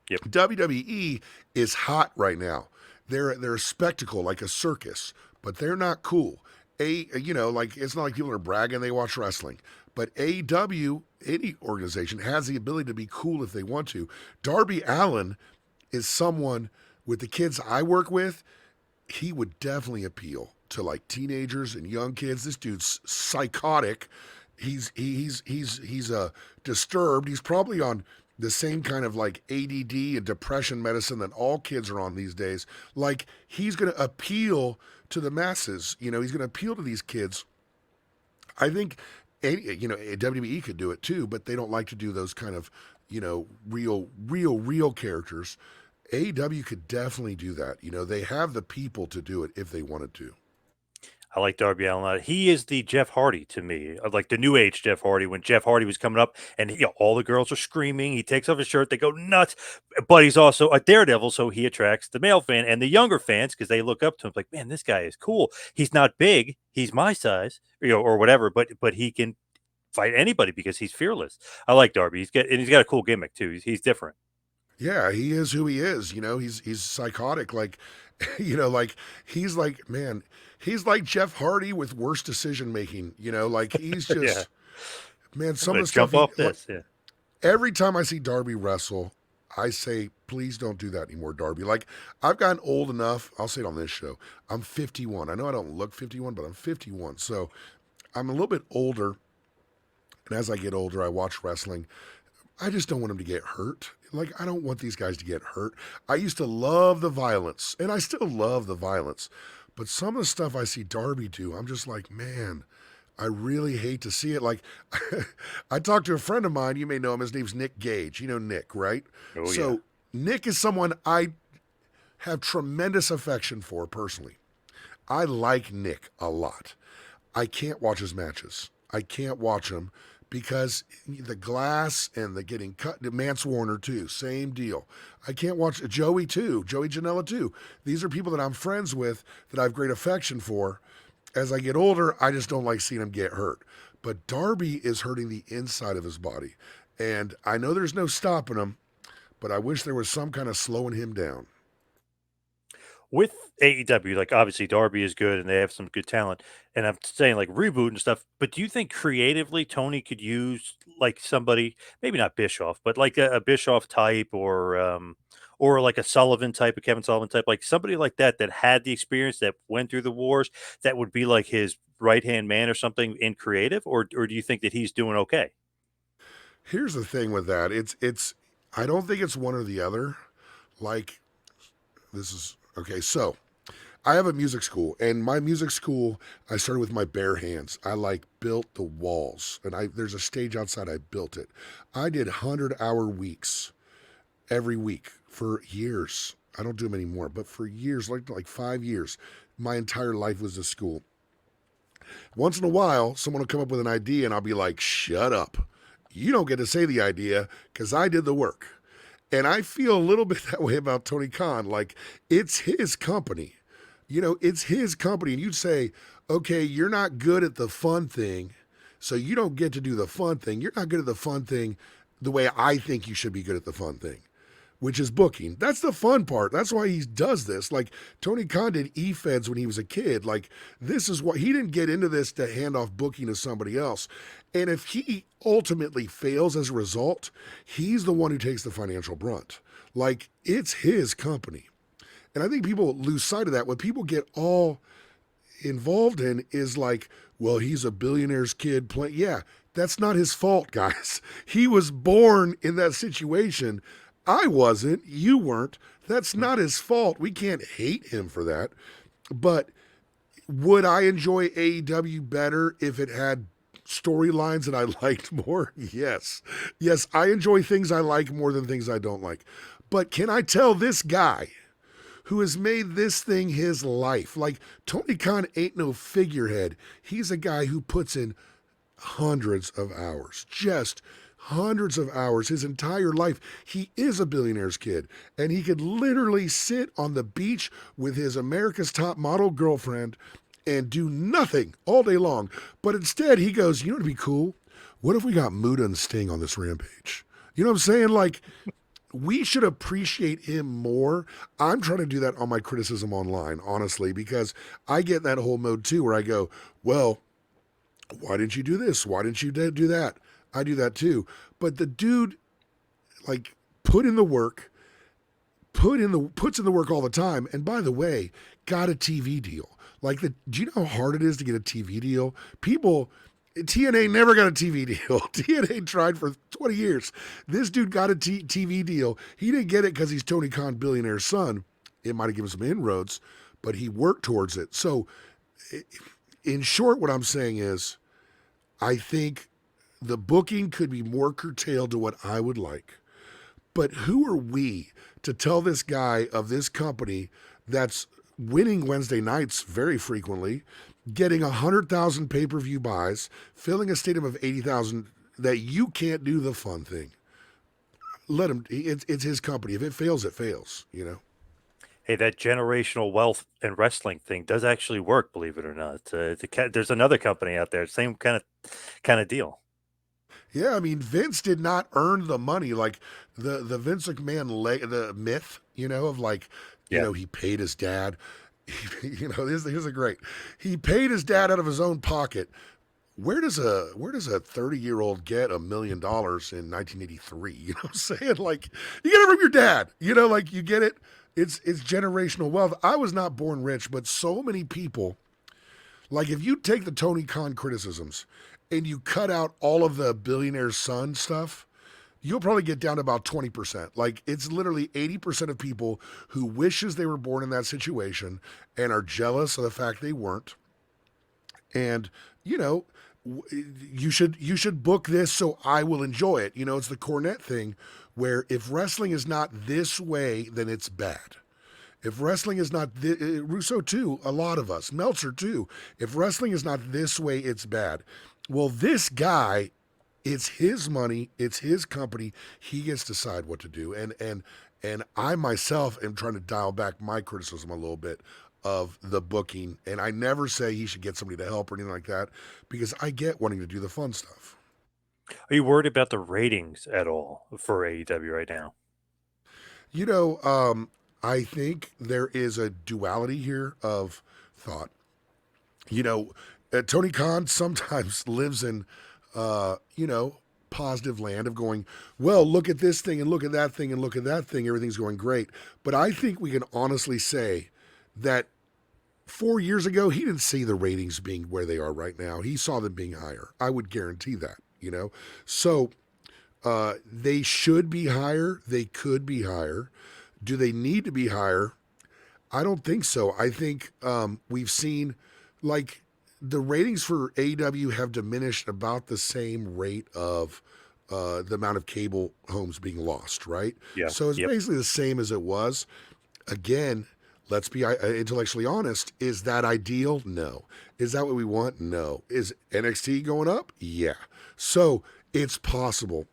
Speaker 1: Yep.
Speaker 2: WWE is hot right now. They're a spectacle, like a circus, but they're not cool. Like it's not like people are bragging they watch wrestling, But AEW, any organization, has the ability to be cool if they want to. Darby Allin is someone with the kids I work with, he would definitely appeal to like teenagers and young kids. This dude's psychotic. He's disturbed. He's probably on the same kind of like ADD and depression medicine that all kids are on these days. Like he's going to appeal to the masses. You know, he's going to appeal to these kids. I think, you know, WWE could do it too, but they don't like to do those kind of, you know, real characters. AEW could definitely do that. You know, they have the people to do it if they wanted to.
Speaker 1: I like Darby Allin a lot. He is the Jeff Hardy to me, like the new age Jeff Hardy. When Jeff Hardy was coming up, and all the girls are screaming, he takes off his shirt, they go nuts. But he's also a daredevil, so he attracts the male fan and the younger fans because they look up to him like, man, this guy is cool. He's not big, he's my size, or whatever, but he can fight anybody because he's fearless. I like Darby. He's got a cool gimmick too. He's different.
Speaker 2: Yeah, he is who he is. You know, he's psychotic. Like, you know, like he's like, man, he's like Jeff Hardy with worse decision making. You know, like he's
Speaker 1: Yeah,
Speaker 2: just, man,
Speaker 1: I'm
Speaker 2: some of
Speaker 1: gonna
Speaker 2: the stuff
Speaker 1: jump
Speaker 2: he
Speaker 1: off
Speaker 2: like,
Speaker 1: this. Yeah,
Speaker 2: every time I see Darby wrestle, I say, please don't do that anymore, Darby. Like, I've gotten old enough. I'll say it on this show. I'm 51. I know I don't look 51, but I'm 51. So I'm a little bit older. And as I get older, I watch wrestling. I just don't want them to get hurt. Like, I don't want these guys to get hurt. I used to love the violence, and I still love the violence. But some of the stuff I see Darby do, I'm just like, man, I really hate to see it. Like, I talked to a friend of mine. You may know him. His name's Nick Gage. You know Nick, right?
Speaker 1: oh yeah.
Speaker 2: So, Nick is someone I have tremendous affection for personally. I like Nick a lot. I can't watch his matches. I can't watch them because the glass and the getting cut. Mance Warner too, same deal. I can't watch Joey too, Joey Janela too. These are people that I'm friends with that I have great affection for. As I get older, I just don't like seeing him get hurt. But Darby is hurting the inside of his body, and I know there's no stopping him. But I wish there was some kind of slowing him down.
Speaker 1: With AEW, like obviously Darby is good and they have some good talent, and I'm saying like reboot and stuff. But do you think creatively Tony could use like somebody, maybe not Bischoff, but like a Bischoff type or like a Sullivan type, a Kevin Sullivan type, like somebody like that that had the experience that went through the wars, that would be like his right hand man or something in creative, or do you think that he's doing okay?
Speaker 2: Here's the thing with that. It's I don't think it's one or the other. Like this is okay, so I have a music school, and my music school I started with my bare hands. I like built the walls, and I there's a stage outside. I built it. I did 100-hour weeks every week for years. I don't do them anymore, but for years, like 5 years, my entire life was a school. Once in a while, someone will come up with an idea, and I'll be like, "Shut up! You don't get to say the idea because I did the work." And I feel a little bit that way about Tony Khan. Like, it's his company. You know, it's his company. And you'd say, okay, you're not good at the fun thing, so you don't get to do the fun thing. You're not good at the fun thing the way I think you should be good at the fun thing, which is booking. That's the fun part. That's why he does this. Like, Tony Khan did E-Feds when he was a kid. Like, this is what he didn't get into this to hand off booking to somebody else. And if he ultimately fails as a result, he's the one who takes the financial brunt. Like, it's his company. And I think people lose sight of that. What people get all involved in is like, well, he's a billionaire's kid playing. Yeah, that's not his fault, guys. He was born in that situation. I wasn't. You weren't. That's not his fault. We can't hate him for that. But would I enjoy AEW better if it had storylines that I liked more? Yes. Yes, I enjoy things I like more than things I don't like. But can I tell this guy who has made this thing his life? Like, Tony Khan ain't no figurehead. He's a guy who puts in hundreds of hours, just hundreds of hours, his entire life. He is a billionaire's kid, and he could literally sit on the beach with his America's Top Model girlfriend and do nothing all day long. But instead, he goes, you know what would be cool? What if we got Muda and Sting on this rampage? You know what I'm saying? Like, we should appreciate him more. I'm trying to do that on my criticism online, honestly, because I get that whole mode too where I go, well, Why didn't you do this? Why didn't you do that? I do that too. But the dude, like, put in the work, puts in the work all the time. And by the way, got a TV deal. Like, do you know how hard it is to get a TV deal? People, TNA never got a TV deal. TNA tried for 20 years. This dude got a TV deal. He didn't get it because he's Tony Khan, billionaire's son. It might have given some inroads, but he worked towards it. So, in short, what I'm saying is, I think the booking could be more curtailed to what I would like. But who are we to tell this guy of this company that's winning Wednesday nights very frequently, getting 100,000 pay-per-view buys, filling a stadium of 80,000, that you can't do the fun thing? Let him. It's his company. If it fails, it fails. You know.
Speaker 1: Hey, that generational wealth and wrestling thing does actually work, believe it or not. There's another company out there, same kind of deal.
Speaker 2: Yeah, I mean, Vince did not earn the money. Like the Vince McMahon the myth, of like,
Speaker 1: Yeah.
Speaker 2: he paid his dad. Here's a great. He paid his dad out of his own pocket. Where does a 30-year-old get $1 million in 1983? You know what I'm saying? Like, you get it from your dad. Like, you get it. It's generational wealth. I was not born rich, but so many people. Like, if you take the Tony Khan criticisms and you cut out all of the billionaire's son stuff, you'll probably get down to about 20%. Like, it's literally 80% of people who wishes they were born in that situation and are jealous of the fact they weren't. And, you should book this so I will enjoy it. It's the Cornette thing where if wrestling is not this way, then it's bad. If wrestling is not Russo too, a lot of us, Meltzer too. If wrestling is not this way, it's bad. Well, this guy, it's his money, it's his company. He gets to decide what to do. And I myself am trying to dial back my criticism a little bit of the booking. And I never say he should get somebody to help or anything like that, because I get wanting to do the fun stuff.
Speaker 1: Are you worried about the ratings at all for AEW right now?
Speaker 2: I think there is a duality here of thought. Tony Khan sometimes lives in, positive land of going, well, look at this thing and look at that thing and look at that thing. Everything's going great. But I think we can honestly say that 4 years ago, he didn't see the ratings being where they are right now. He saw them being higher. I would guarantee that. So they should be higher. They could be higher. Do they need to be higher? I don't think so. I think we've seen, like, the ratings for AEW have diminished about the same rate of the amount of cable homes being lost, right?
Speaker 1: Yeah.
Speaker 2: So it's basically the same as it was. Again, let's be intellectually honest. Is that ideal? No. Is that what we want? No. Is NXT going up? Yeah. So it's possible.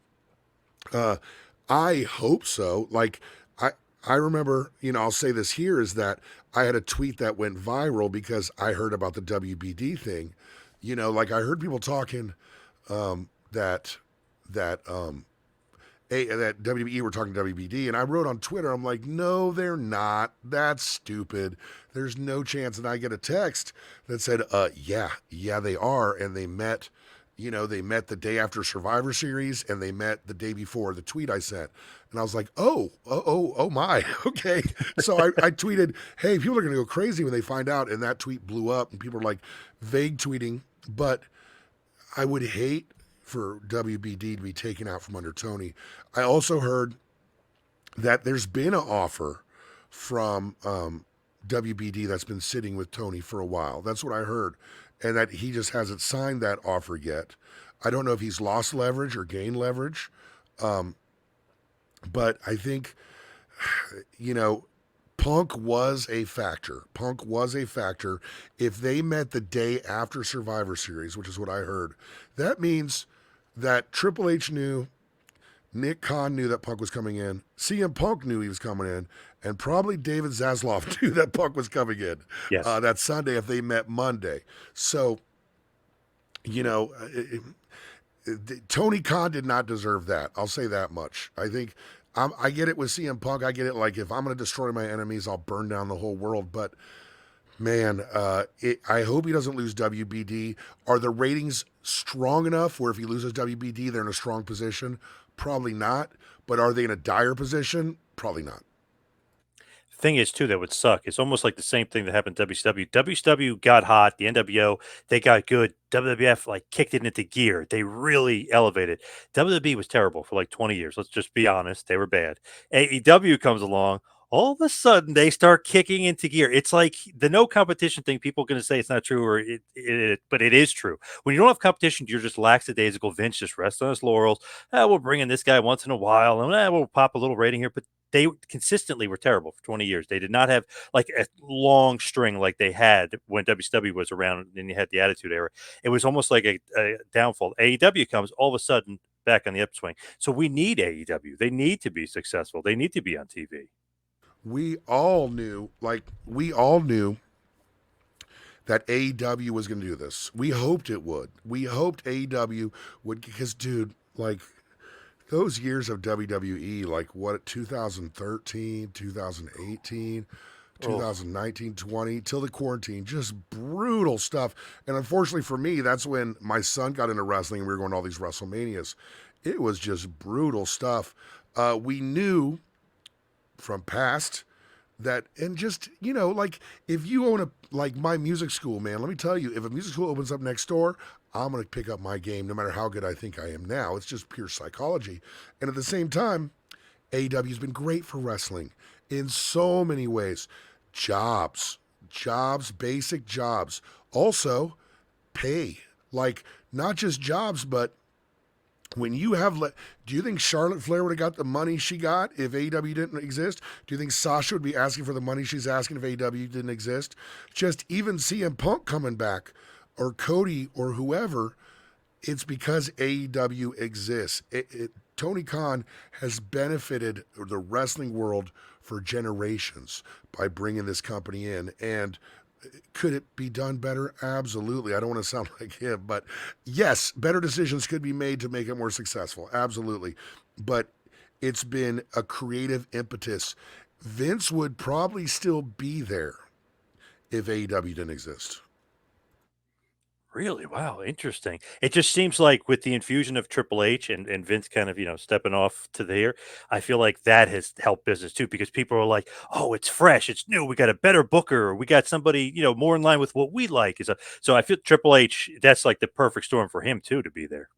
Speaker 2: I hope so. Like, I remember, I'll say this here, is that I had a tweet that went viral because I heard about the WBD thing. Like, I heard people talking that WWE were talking WBD, and I wrote on Twitter, I'm like, no, they're not. That's stupid. There's no chance. And I get a text that said, yeah, they are. And they met the day after Survivor Series, and they met the day before the tweet I sent. And I was like, oh my, okay. So I tweeted, hey, people are going to go crazy when they find out. And that tweet blew up, and people are like vague tweeting. But I would hate for WBD to be taken out from under Tony. I also heard that there's been an offer from WBD that's been sitting with Tony for a while. That's what I heard. And that he just hasn't signed that offer yet. I don't know if he's lost leverage or gained leverage. But I think, Punk was a factor. Punk was a factor. If they met the day after Survivor Series, which is what I heard, that means that Triple H knew, Nick Khan knew that Punk was coming in, CM Punk knew he was coming in, and probably David Zaslav knew that Punk was coming in.
Speaker 1: Yes.
Speaker 2: That Sunday if they met Monday. So, Tony Khan did not deserve that. I'll say that much. I think I get it with CM Punk. I get it, like, if I'm going to destroy my enemies, I'll burn down the whole world. But Man, I hope he doesn't lose WBD. Are the ratings strong enough where if he loses WBD, they're in a strong position? Probably not. But are they in a dire position? Probably not.
Speaker 1: Thing is, too, that would suck. It's almost like the same thing that happened to WCW. WCW got hot. The NWO, they got good. WWF like kicked it into gear. They really elevated. WWE was terrible for like 20 years. Let's just be honest. They were bad. AEW comes along. All of a sudden, they start kicking into gear. It's like the no competition thing. People are going to say it's not true, or but it is true. When you don't have competition, you're just lackadaisical. Vince just rests on his laurels. We'll bring in this guy once in a while, and we'll pop a little rating here. But they consistently were terrible for 20 years. They did not have like a long string like they had when WCW was around and you had the Attitude Era. It was almost like a downfall. AEW comes all of a sudden back on the upswing. So we need AEW. They need to be successful. They need to be on TV.
Speaker 2: We all knew that AEW was going to do this. We hoped it would. We hoped AEW would, because, dude, like, those years of WWE, like what, 2013, 2018,
Speaker 1: Oh,
Speaker 2: 2019, 20, till the quarantine, just brutal stuff. And unfortunately for me, that's when my son got into wrestling and we were going to all these WrestleManias. It was just brutal stuff. We knew from past that, and just, like, if you own a, like my music school, man, let me tell you, if a music school opens up next door, I'm going to pick up my game no matter how good I think I am now. It's just pure psychology. And at the same time, AEW has been great for wrestling in so many ways. Jobs, basic jobs. Also, pay. Like, not just jobs, but when you have, do you think Charlotte Flair would have got the money she got if AEW didn't exist? Do you think Sasha would be asking for the money she's asking if AEW didn't exist? Just even CM Punk coming back, or Cody, or whoever, it's because AEW exists. Tony Khan has benefited the wrestling world for generations by bringing this company in. And could it be done better? Absolutely. I don't want to sound like him, but yes, better decisions could be made to make it more successful. Absolutely. But it's been a creative impetus. Vince would probably still be there if AEW didn't exist.
Speaker 1: really? Wow, interesting. It just seems like with the infusion of Triple H and Vince kind of, stepping off to there, I feel like that has helped business too because people are like, oh, it's fresh, it's new, we got a better booker, or we got somebody, more in line with what we like. So I feel Triple H, that's like the perfect storm for him too to be there.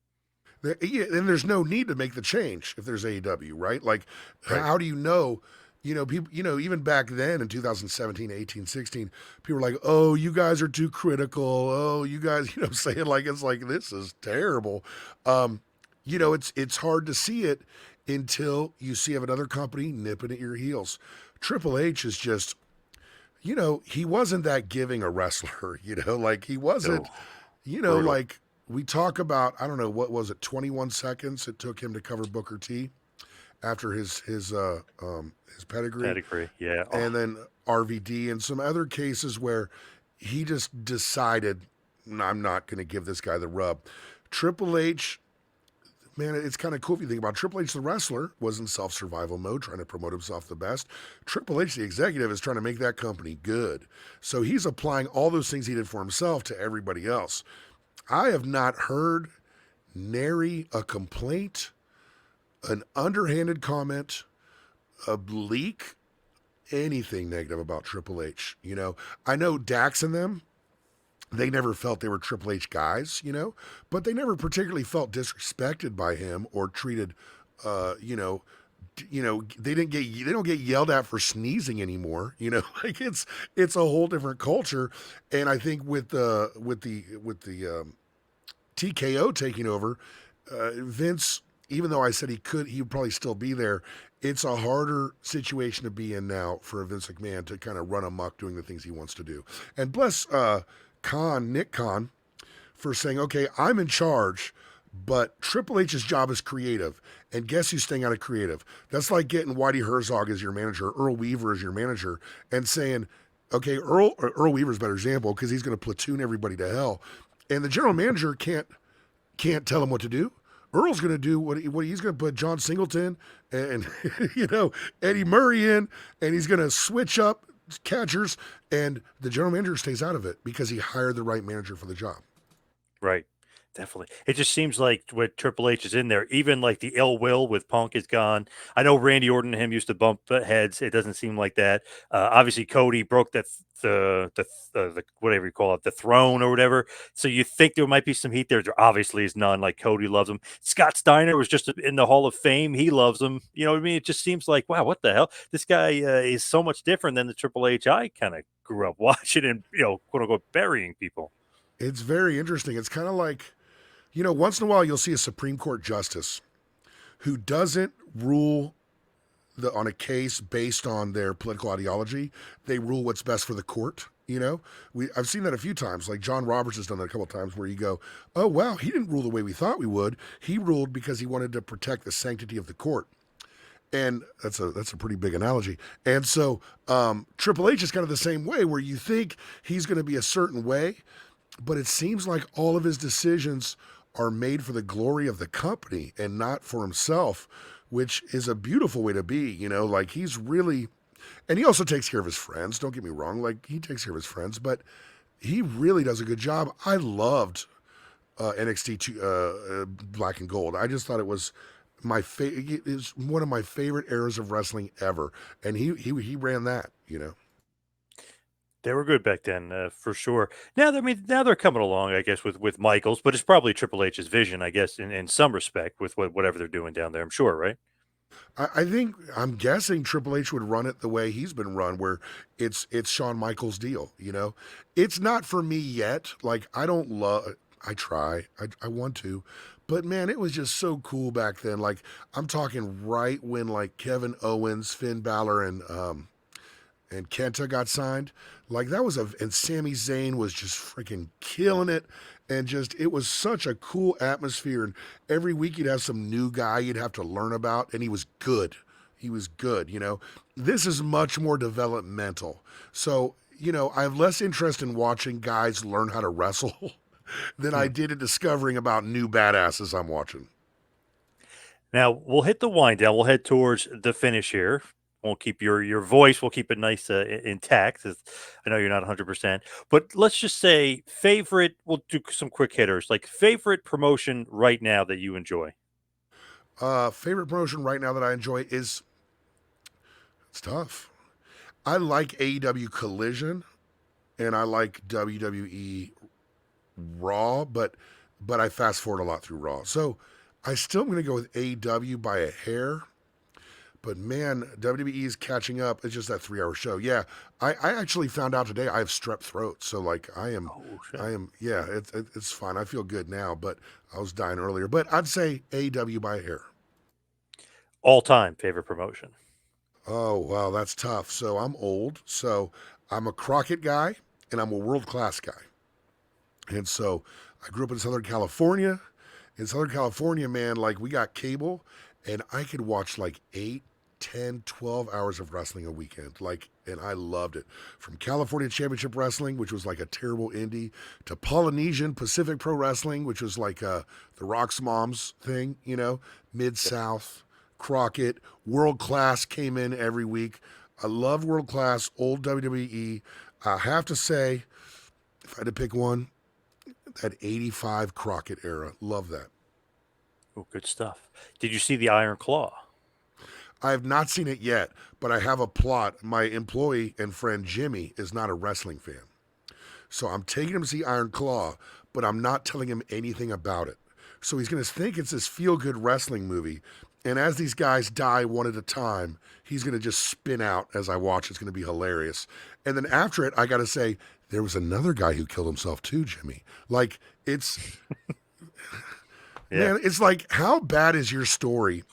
Speaker 2: Yeah, and there's no need to make the change if there's AEW, right? Like,
Speaker 1: Right.
Speaker 2: how do you know? People, even back then in 2017, 18, 16, people were like, oh, you guys are too critical. Oh, you guys, saying like, it's like, this is terrible. It's hard to see it until you see of another company nipping at your heels. Triple H is just, he wasn't that giving a wrestler, like he
Speaker 1: Oh,
Speaker 2: wasn't,
Speaker 1: brutal.
Speaker 2: like we talk about, I don't know, what was it, 21 seconds it took him to cover Booker T after his pedigree,
Speaker 1: Pedigree. Yeah. Oh,
Speaker 2: and then RVD and some other cases where he just decided, "No, I'm not going to give this guy the rub." Triple H, man, it's kind of cool if you think about it. Triple H, the wrestler, was in self survival mode, trying to promote himself the best. Triple H, the executive, is trying to make that company good. So he's applying all those things he did for himself to everybody else. I have not heard nary a complaint, an underhanded comment, a leak, anything negative about Triple H. I know Dax and them, they never felt they were Triple H guys, but they never particularly felt disrespected by him or treated, uh, you know, they don't get yelled at for sneezing anymore. Like it's a whole different culture, and I think with the TKO taking over, Vince, even though I said he would probably still be there, it's a harder situation to be in now for Vince McMahon to kind of run amok doing the things he wants to do. And bless Nick Khan, for saying, okay, I'm in charge, but Triple H's job is creative. And guess who's staying out of creative? That's like getting Whitey Herzog as your manager, Earl Weaver as your manager, and saying, okay, Earl Weaver's a better example because he's going to platoon everybody to hell. And the general manager can't tell him what to do. Earl's going to do what he's going to put John Singleton and Eddie Murray in, and he's going to switch up catchers, and the general manager stays out of it because he hired the right manager for the job.
Speaker 1: Right. Definitely. It just seems like when Triple H is in there, even like the ill will with Punk is gone. I know Randy Orton and him used to bump heads. It doesn't seem like that. Obviously, Cody broke the whatever you call it, the throne or whatever. So you think there might be some heat there. There obviously is none. Like Cody loves him. Scott Steiner was just in the Hall of Fame. He loves him. You know what I mean? It just seems like, wow, what the hell? This guy is so much different than the Triple H I kind of grew up watching and quote unquote burying people.
Speaker 2: It's very interesting. It's kind of like, once in a while you'll see a Supreme Court justice who doesn't rule on a case based on their political ideology. They rule what's best for the court. I've seen that a few times. Like John Roberts has done that a couple of times, where you go, "Oh wow, he didn't rule the way we thought we would. He ruled because he wanted to protect the sanctity of the court." And that's a pretty big analogy. And so Triple H is kind of the same way, where you think he's going to be a certain way, but it seems like all of his decisions are made for the glory of the company and not for himself, which is a beautiful way to be. Like he's really, and he also takes care of his friends. Don't get me wrong, like he takes care of his friends, but he really does a good job. I loved NXT Black and Gold. I just thought it was is one of my favorite eras of wrestling ever, and he ran that.
Speaker 1: They were good back then, for sure. Now they're coming along, I guess, with Michaels, but it's probably Triple H's vision, I guess, in some respect, with whatever they're doing down there. I'm sure, right?
Speaker 2: I'm guessing Triple H would run it the way he's been run, where it's Shawn Michaels' deal. It's not for me yet. Like I don't love. I try. I want to, but man, it was just so cool back then. Like I'm talking right when like Kevin Owens, Finn Balor, and Kenta got signed. Like that was and Sami Zayn was just freaking killing it. And just, it was such a cool atmosphere. And every week you'd have some new guy you'd have to learn about. And he was good. He was good. This is much more developmental. So, I have less interest in watching guys learn how to wrestle than I
Speaker 1: Hmm.
Speaker 2: did in discovering about new badasses I'm watching.
Speaker 1: Now we'll hit the wind down. We'll head towards the finish here. Won't keep your voice. We'll keep it nice, intact. I know you're not 100%, but let's just say favorite. We'll do some quick hitters. Like favorite promotion right now that you enjoy.
Speaker 2: Favorite promotion right now that I enjoy it's tough. I like AEW Collision and I like WWE Raw, but I fast forward a lot through Raw. So I still am going to go with AEW by a hair. But man, WWE is catching up. It's just that 3 hour show. Yeah, I actually found out today I have strep throat. So like
Speaker 1: Oh shit!
Speaker 2: yeah, it's fine. I feel good now, but I was dying earlier. But I'd say AEW by a hair.
Speaker 1: All time favorite promotion.
Speaker 2: Oh wow, that's tough. So I'm old. So I'm a Crockett guy and I'm a world class guy. And so I grew up in Southern California. In Southern California, man, like we got cable and I could watch like 8, 10, 12 hours of wrestling a weekend. Like, and I loved it. From California Championship Wrestling, which was like a terrible indie, to Polynesian Pacific Pro Wrestling, which was like the Rock's Moms thing, Mid South, Crockett, World Class came in every week. I love World Class, old WWE. I have to say, if I had to pick one, that 85 Crockett era. Love that.
Speaker 1: Oh, good stuff. Did you see the Iron Claw?
Speaker 2: I have not seen it yet, but I have a plot. My employee and friend Jimmy is not a wrestling fan. So I'm taking him to see Iron Claw, but I'm not telling him anything about it. So he's going to think it's this feel good wrestling movie. And as these guys die one at a time, he's going to just spin out as I watch. It's going to be hilarious. And then after it, I got to say, there was another guy who killed himself too, Jimmy. Like,
Speaker 1: Yeah.
Speaker 2: man, it's like, how bad is your story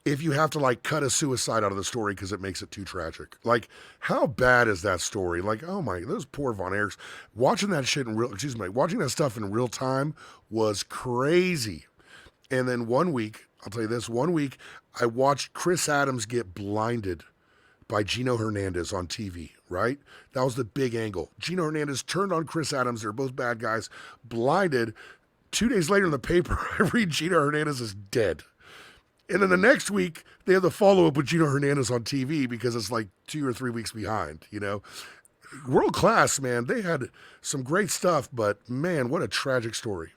Speaker 2: if you have to like cut a suicide out of the story because it makes it too tragic? Like, how bad is that story? Like, oh my, those poor Von Erichs. Watching that shit watching that stuff in real time was crazy. And then one week, I'll tell you this, one week I watched Chris Adams get blinded by Gino Hernandez on TV, right? That was the big angle. Gino Hernandez turned on Chris Adams. They're both bad guys, blinded. 2 days later in the paper, I read Gino Hernandez is dead. And then the next week they have the follow up with Gino Hernandez on TV because it's like 2 or 3 weeks behind. World class, man. They had some great stuff, but man, what a tragic story.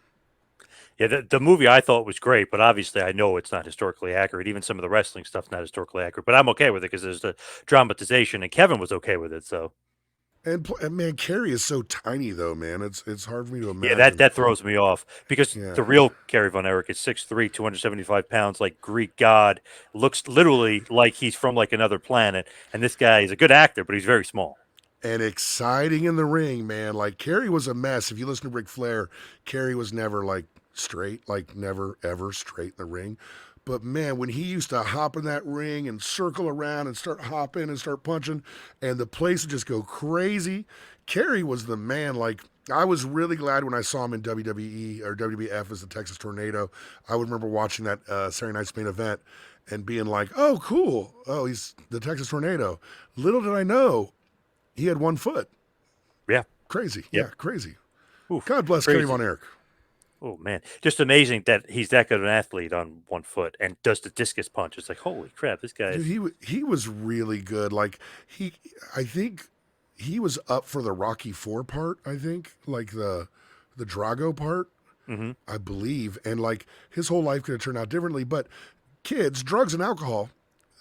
Speaker 1: Yeah, the movie I thought was great, but obviously I know it's not historically accurate. Even some of the wrestling stuff's not historically accurate, but I'm okay with it because there's the dramatization, and Kevin was okay with it. So
Speaker 2: And man, Carrie is so tiny though, man. It's hard for me to
Speaker 1: yeah, that
Speaker 2: imagine.
Speaker 1: that throws me off because
Speaker 2: Yeah.
Speaker 1: the real Kerry Von Erich is 6'3", 275 pounds, like Greek god, looks literally like he's from like another planet. And this guy is a good actor, but he's very small.
Speaker 2: And exciting in the ring, man. Like Carrie was a mess. If you listen to Ric Flair, Carrie was never like straight, like never ever straight in the ring. But man, when he used to hop in that ring and circle around and start hopping and start punching, and the place would just go crazy, Carrie was the man. Like I was really glad when I saw him in WWE or WWF as the Texas Tornado. I would remember watching that Saturday Night's Main Event and being like, "Oh, cool! Oh, he's the Texas Tornado." Little did I know he had 1 foot.
Speaker 1: Yeah.
Speaker 2: Crazy.
Speaker 1: Yep.
Speaker 2: Yeah, crazy.
Speaker 1: Oof,
Speaker 2: God bless Kerry
Speaker 1: crazy.
Speaker 2: Von Erich.
Speaker 1: Oh man, just amazing that he's that good an athlete on 1 foot and does the discus punch. It's like holy crap, this guy
Speaker 2: Dude,
Speaker 1: is.
Speaker 2: he was really good. Like he I think he was up for the Rocky 4 part, I think, like the Drago part,
Speaker 1: Hmm.
Speaker 2: I believe. And like his whole life could have turned out differently, but kids, drugs and alcohol,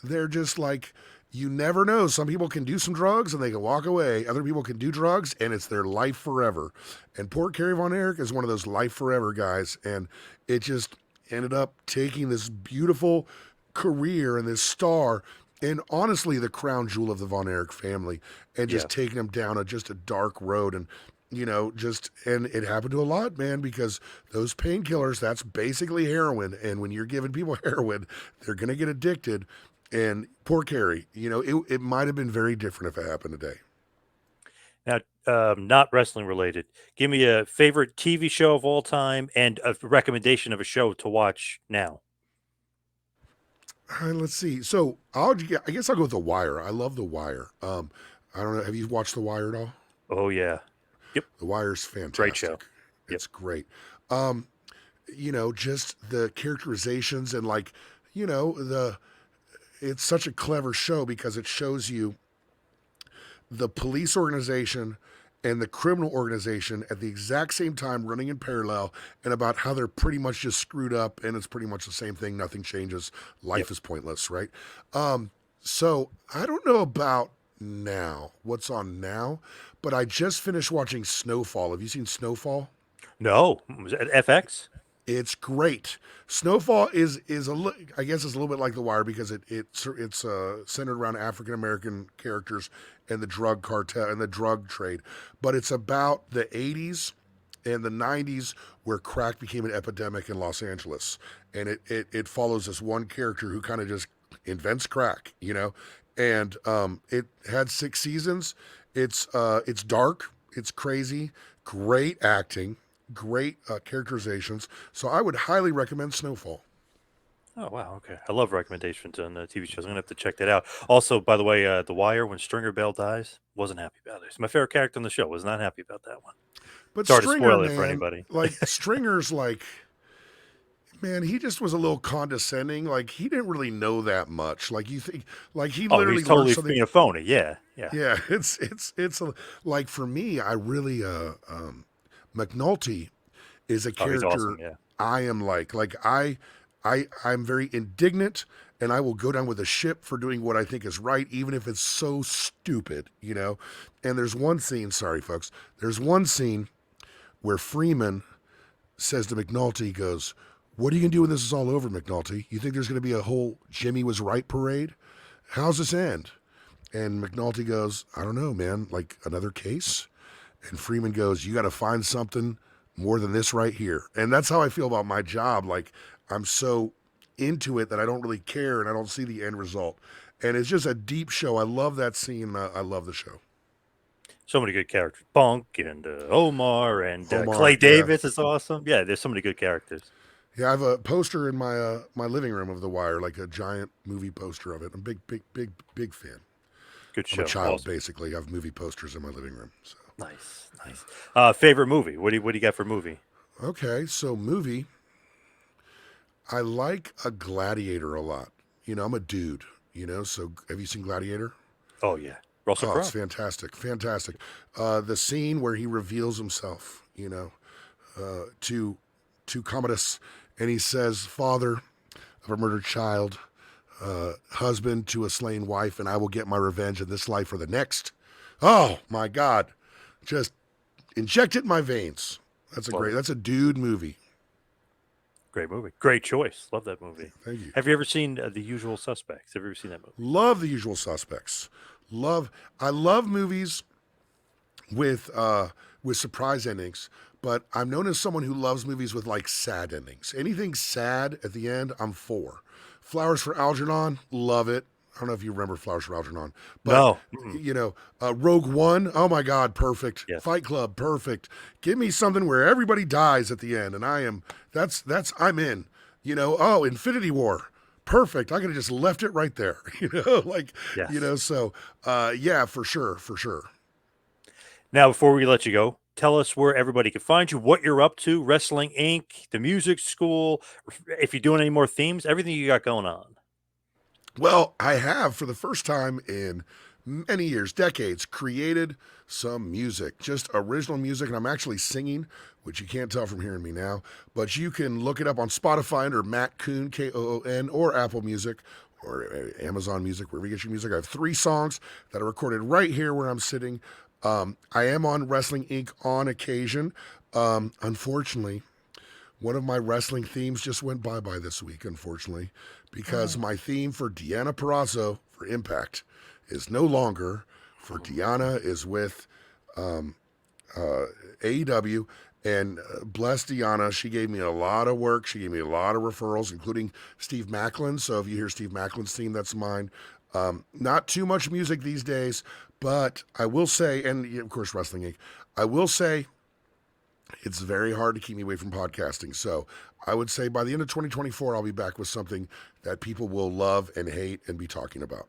Speaker 2: they're just like you never know. Some people can do some drugs and they can walk away. Other people can do drugs and it's their life forever. And poor Kerry Von Erich is one of those life forever guys. And it just ended up taking this beautiful career and this star and honestly the crown jewel of the Von Erich family and
Speaker 1: Yeah.
Speaker 2: just taking him down just a dark road. And just and it happened to a lot, man, because those painkillers, that's basically heroin. And when you're giving people heroin, they're gonna get addicted. And poor Carrie, it might have been very different if it happened today.
Speaker 1: Now, not wrestling related. Give me a favorite TV show of all time and a recommendation of a show to watch now.
Speaker 2: Let's see. So I guess I'll go with The Wire. I love The Wire. I don't know. Have you watched The Wire at all?
Speaker 1: Oh yeah. Yep.
Speaker 2: The Wire's
Speaker 1: Great show.
Speaker 2: fantastic.
Speaker 1: Yep.
Speaker 2: It's great. Um, just the characterizations and like, the it's such a clever show because it shows you the police organization and the criminal organization at the exact same time running in parallel and about how they're pretty much just screwed up and it's pretty much the same thing. Nothing changes.
Speaker 1: Yep.
Speaker 2: Life is pointless, right? So I don't know about now, what's on now, but I just finished watching Snowfall. Have you seen Snowfall?
Speaker 1: No. Was it FX?
Speaker 2: It's great. Snowfall is I guess it's a little bit like The Wire because it's centered around African American characters and the drug cartel and the drug trade, but it's about the '80s and the '90s where crack became an epidemic in Los Angeles, and it follows this one character who kind of just invents crack, and it had 6 seasons. It's dark, it's crazy, great acting, great characterizations. So I would highly recommend Snowfall.
Speaker 1: Oh wow. Okay. I love recommendations on TV shows. I'm gonna have to check that out. Also, by the way, The Wire, when Stringer Bell dies, wasn't happy about it. It's my favorite character on the show. Was not happy about that one.
Speaker 2: But
Speaker 1: Sorry to
Speaker 2: Stringer,
Speaker 1: spoil it for
Speaker 2: man,
Speaker 1: anybody.
Speaker 2: like Stringer's like, man, he just was a little condescending. Like he didn't really know that much. Like you think, like he
Speaker 1: Oh,
Speaker 2: literally
Speaker 1: he's
Speaker 2: learned
Speaker 1: totally
Speaker 2: something.
Speaker 1: being a phony. Yeah. Yeah.
Speaker 2: Yeah, like for me, I really McNulty is a
Speaker 1: Oh, he's awesome.
Speaker 2: character
Speaker 1: Yeah.
Speaker 2: I am like I'm very indignant and I will go down with a ship for doing what I think is right, even if it's so stupid. And there's one scene, sorry folks, there's one scene where Freeman says to McNulty, he goes, "What are you gonna do when this is all over, McNulty? You think there's gonna be a whole Jimmy was right parade? How's this end?" And McNulty goes, "I don't know, man, like another case?" And Freeman goes, "You got to find something more than this right here." And that's how I feel about my job. Like I'm so into it that I don't really care and I don't see the end result. And it's just a deep show. I love that scene. I love the show.
Speaker 1: So many good characters. Bunk and Omar and Clay
Speaker 2: Omar, yeah.
Speaker 1: Davis is awesome. Yeah, there's so many good characters.
Speaker 2: Yeah, I have a poster in my living room of The Wire, like a giant movie poster of it. I'm a big fan.
Speaker 1: Good
Speaker 2: I'm a
Speaker 1: show.
Speaker 2: child,
Speaker 1: Awesome.
Speaker 2: basically. I have movie posters in my living room. So
Speaker 1: Nice, nice. Favorite movie? What do you got for movie?
Speaker 2: okay, so movie. I like a gladiator a lot. I'm a dude. So have you seen Gladiator?
Speaker 1: Oh yeah, Russell
Speaker 2: Oh, it's
Speaker 1: Crowe.
Speaker 2: fantastic, fantastic. The scene where he reveals himself, to Commodus, and he says, "Father of a murdered child, husband to a slain wife, and I will get my revenge in this life or the next." Oh my God, just inject it in my veins.
Speaker 1: Love it.
Speaker 2: That's a dude movie.
Speaker 1: Great movie. Great choice. Love that movie.
Speaker 2: Thank you.
Speaker 1: Have you ever seen The Usual Suspects? Have you ever seen that movie?
Speaker 2: Love The Usual Suspects. I love movies with surprise endings, but I'm known as someone who loves movies with like sad endings. Anything sad at the end, I'm for. Flowers for Algernon, love it. I don't know if you remember Flowers for Algernon, but
Speaker 1: No. Mm-mm.
Speaker 2: Rogue One, oh my God, perfect.
Speaker 1: Yes.
Speaker 2: Fight Club, perfect. Give me something where everybody dies at the end, and I'm in. Infinity War, perfect. I could have just left it right there.
Speaker 1: Yes.
Speaker 2: So yeah, for sure, for sure.
Speaker 1: Now, before we let you go, tell us where everybody can find you, what you're up to, Wrestling Inc., the music school, if you're doing any more themes, everything you got going on.
Speaker 2: Well, I have, for the first time in many years, decades, created some music, just original music, and I'm actually singing, which you can't tell from hearing me now. But you can look it up on Spotify under Matt Koon, Koon, or Apple Music, or Amazon Music, wherever you get your music. I have 3 songs that are recorded right here where I'm sitting. I am on Wrestling Inc. on occasion. Unfortunately, one of my wrestling themes just went bye this week, unfortunately, because my theme for Deanna Perrazzo for Impact is no longer for Deanna, is with AEW. And bless Deanna, she gave me a lot of work. She gave me a lot of referrals, including Steve Macklin. So if you hear Steve Macklin's theme, that's mine. Not too much music these days, but I will say, and of course, Wrestling Inc., I will say it's very hard to keep me away from podcasting. So I would say by the end of 2024, I'll be back with something that people will love and hate and be talking about.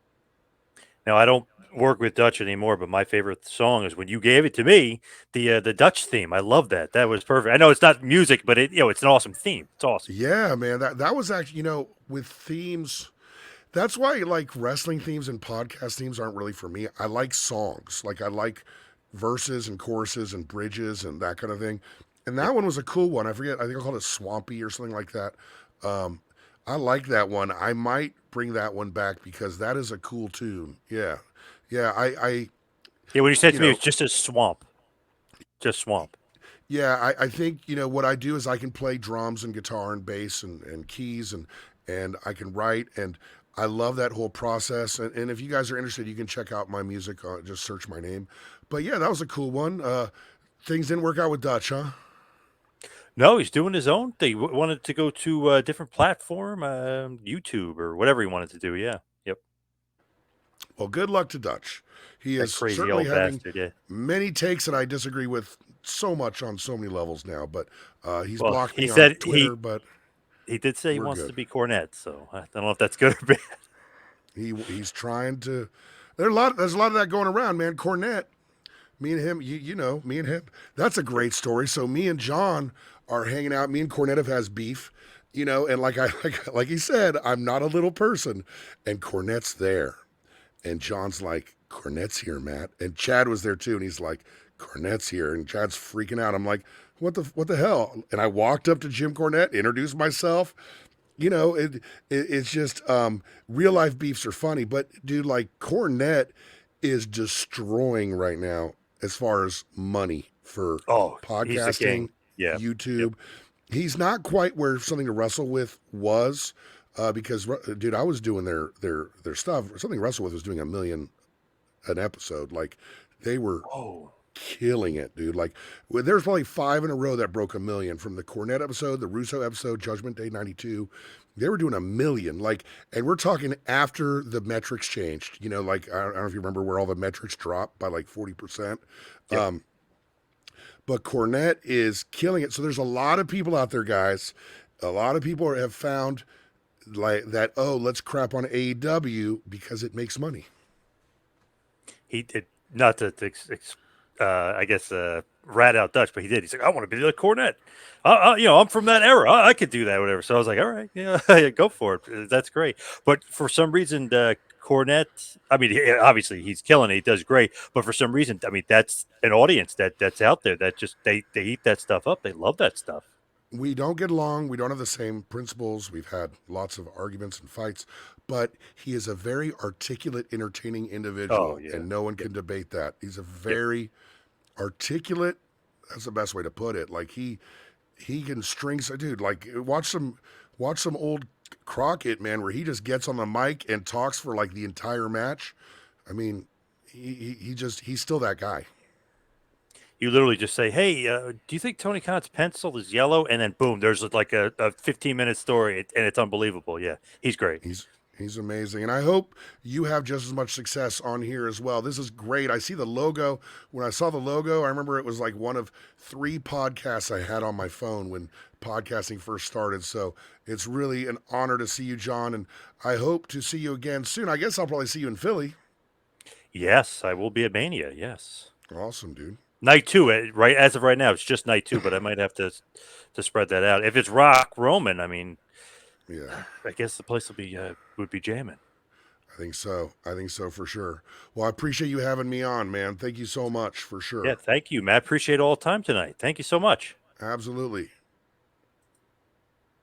Speaker 1: Now, I don't work with Dutch anymore, but my favorite song is when you gave it to me, the Dutch theme. I love that. That was perfect. I know it's not music, but it's an awesome theme. It's awesome.
Speaker 2: Yeah, man, that was actually, with themes. That's why like wrestling themes and podcast themes aren't really for me. I like songs. Like I like verses and choruses and bridges and that kind of thing. And
Speaker 1: Yep.
Speaker 2: that one was a cool one. I forget. I think I called it Swampy or something like that. Um, I like that one. I might bring that one back because that is a cool tune. Yeah, yeah.
Speaker 1: Yeah, when you said
Speaker 2: You
Speaker 1: to me,
Speaker 2: know,
Speaker 1: it's just a swamp. Just swamp.
Speaker 2: yeah. I think what I do is I can play drums and guitar and bass and keys and I can write and I love that whole process. And if you guys are interested, you can check out my music. Just search my name. But yeah, that was a cool one. Things didn't work out with Dutch, huh?
Speaker 1: No, he's doing his own thing. Wanted to go to a different platform, YouTube or whatever he wanted to do. Yeah. Yep.
Speaker 2: Well, good luck to Dutch. He
Speaker 1: That
Speaker 2: is
Speaker 1: crazy
Speaker 2: certainly
Speaker 1: old
Speaker 2: having
Speaker 1: bastard. Yeah.
Speaker 2: many takes that I disagree with so much on so many levels now. But he's
Speaker 1: Well,
Speaker 2: blocked
Speaker 1: he
Speaker 2: me on
Speaker 1: said
Speaker 2: Twitter, but
Speaker 1: he did say he
Speaker 2: we're
Speaker 1: wants to
Speaker 2: good.
Speaker 1: be Cornette, so I don't know if that's good or bad.
Speaker 2: He's trying to. There's a lot of that going around, man. Cornette, me and him, me and him. That's a great story. So me and John are hanging out. Me and Cornette has beef, and like he said, I'm not a little person, and Cornette's there. And John's like, Cornette's here, Matt. And Chad was there too. And he's like, Cornette's here. And Chad's freaking out. I'm like, what the hell? And I walked up to Jim Cornette, introduced myself. It's just real life beefs are funny. But dude, like Cornette is destroying right now as far as money for
Speaker 1: Oh, he's the king.
Speaker 2: podcasting,
Speaker 1: Yeah. Yep.
Speaker 2: YouTube. He's not quite where Something to Wrestle With was, because dude, I was doing their stuff. Something to Wrestle With was doing 1 million an episode. Like they were
Speaker 1: Oh,
Speaker 2: killing it, dude. Like there's probably 5 in a row that broke 1 million from the Cornette episode, the Russo episode, Judgment Day '92. They were doing 1 million, like, and we're talking after the metrics changed. Like I don't know if you remember where all the metrics dropped by like 40%.
Speaker 1: yep.
Speaker 2: But Cornette is killing it. So there's a lot of people out there, guys. A lot of people have found like that. Oh, let's crap on AEW because it makes money.
Speaker 1: He did not to I guess rat out Dutch, but he did. He's like, I want to be like Cornette. I'm from that era. I could do that, whatever. So I was like, all right, yeah, go for it. That's great. But for some reason, Cornette, I mean, obviously he's killing it. He does great. But for some reason, I mean, that's an audience that's out there that just they eat that stuff up. They love that stuff.
Speaker 2: We don't get along. We don't have the same principles. We've had lots of arguments and fights, but he is a very articulate, entertaining
Speaker 1: Oh
Speaker 2: individual,
Speaker 1: yeah,
Speaker 2: and no one
Speaker 1: yeah,
Speaker 2: can debate that. He's a
Speaker 1: yeah.
Speaker 2: very articulate. That's the best way to put it. Like he can string, dude. Like watch some old Crockett, man, where he just gets on the mic and talks for like the entire match. I mean, he's still that guy.
Speaker 1: You literally just say, "Hey, do you think Tony Khan's pencil is yellow?" And then boom, there's like a 15-minute story, and it's unbelievable. Yeah, he's great.
Speaker 2: He's amazing, and I hope you have just as much success on here as well. This is great. I see the logo. When I saw the logo, I remember it was like one of 3 podcasts I had on my phone when podcasting first started. So it's really an honor to see you, John, and I hope to see you again soon. I guess I'll probably see you in Philly.
Speaker 1: Yes, I will be at Mania. Yes.
Speaker 2: Awesome, dude.
Speaker 1: Night two, right? As of right now, it's just night two, but I might have to spread that out. If it's Rock Roman, I mean,
Speaker 2: Yeah,
Speaker 1: I guess the place will be would be jamming.
Speaker 2: I think so. I think so for sure. Well, I appreciate you having me on, man. Thank you so much for
Speaker 1: Yeah,
Speaker 2: sure.
Speaker 1: thank you, Matt. Appreciate all the time tonight. Thank you so much.
Speaker 2: Absolutely.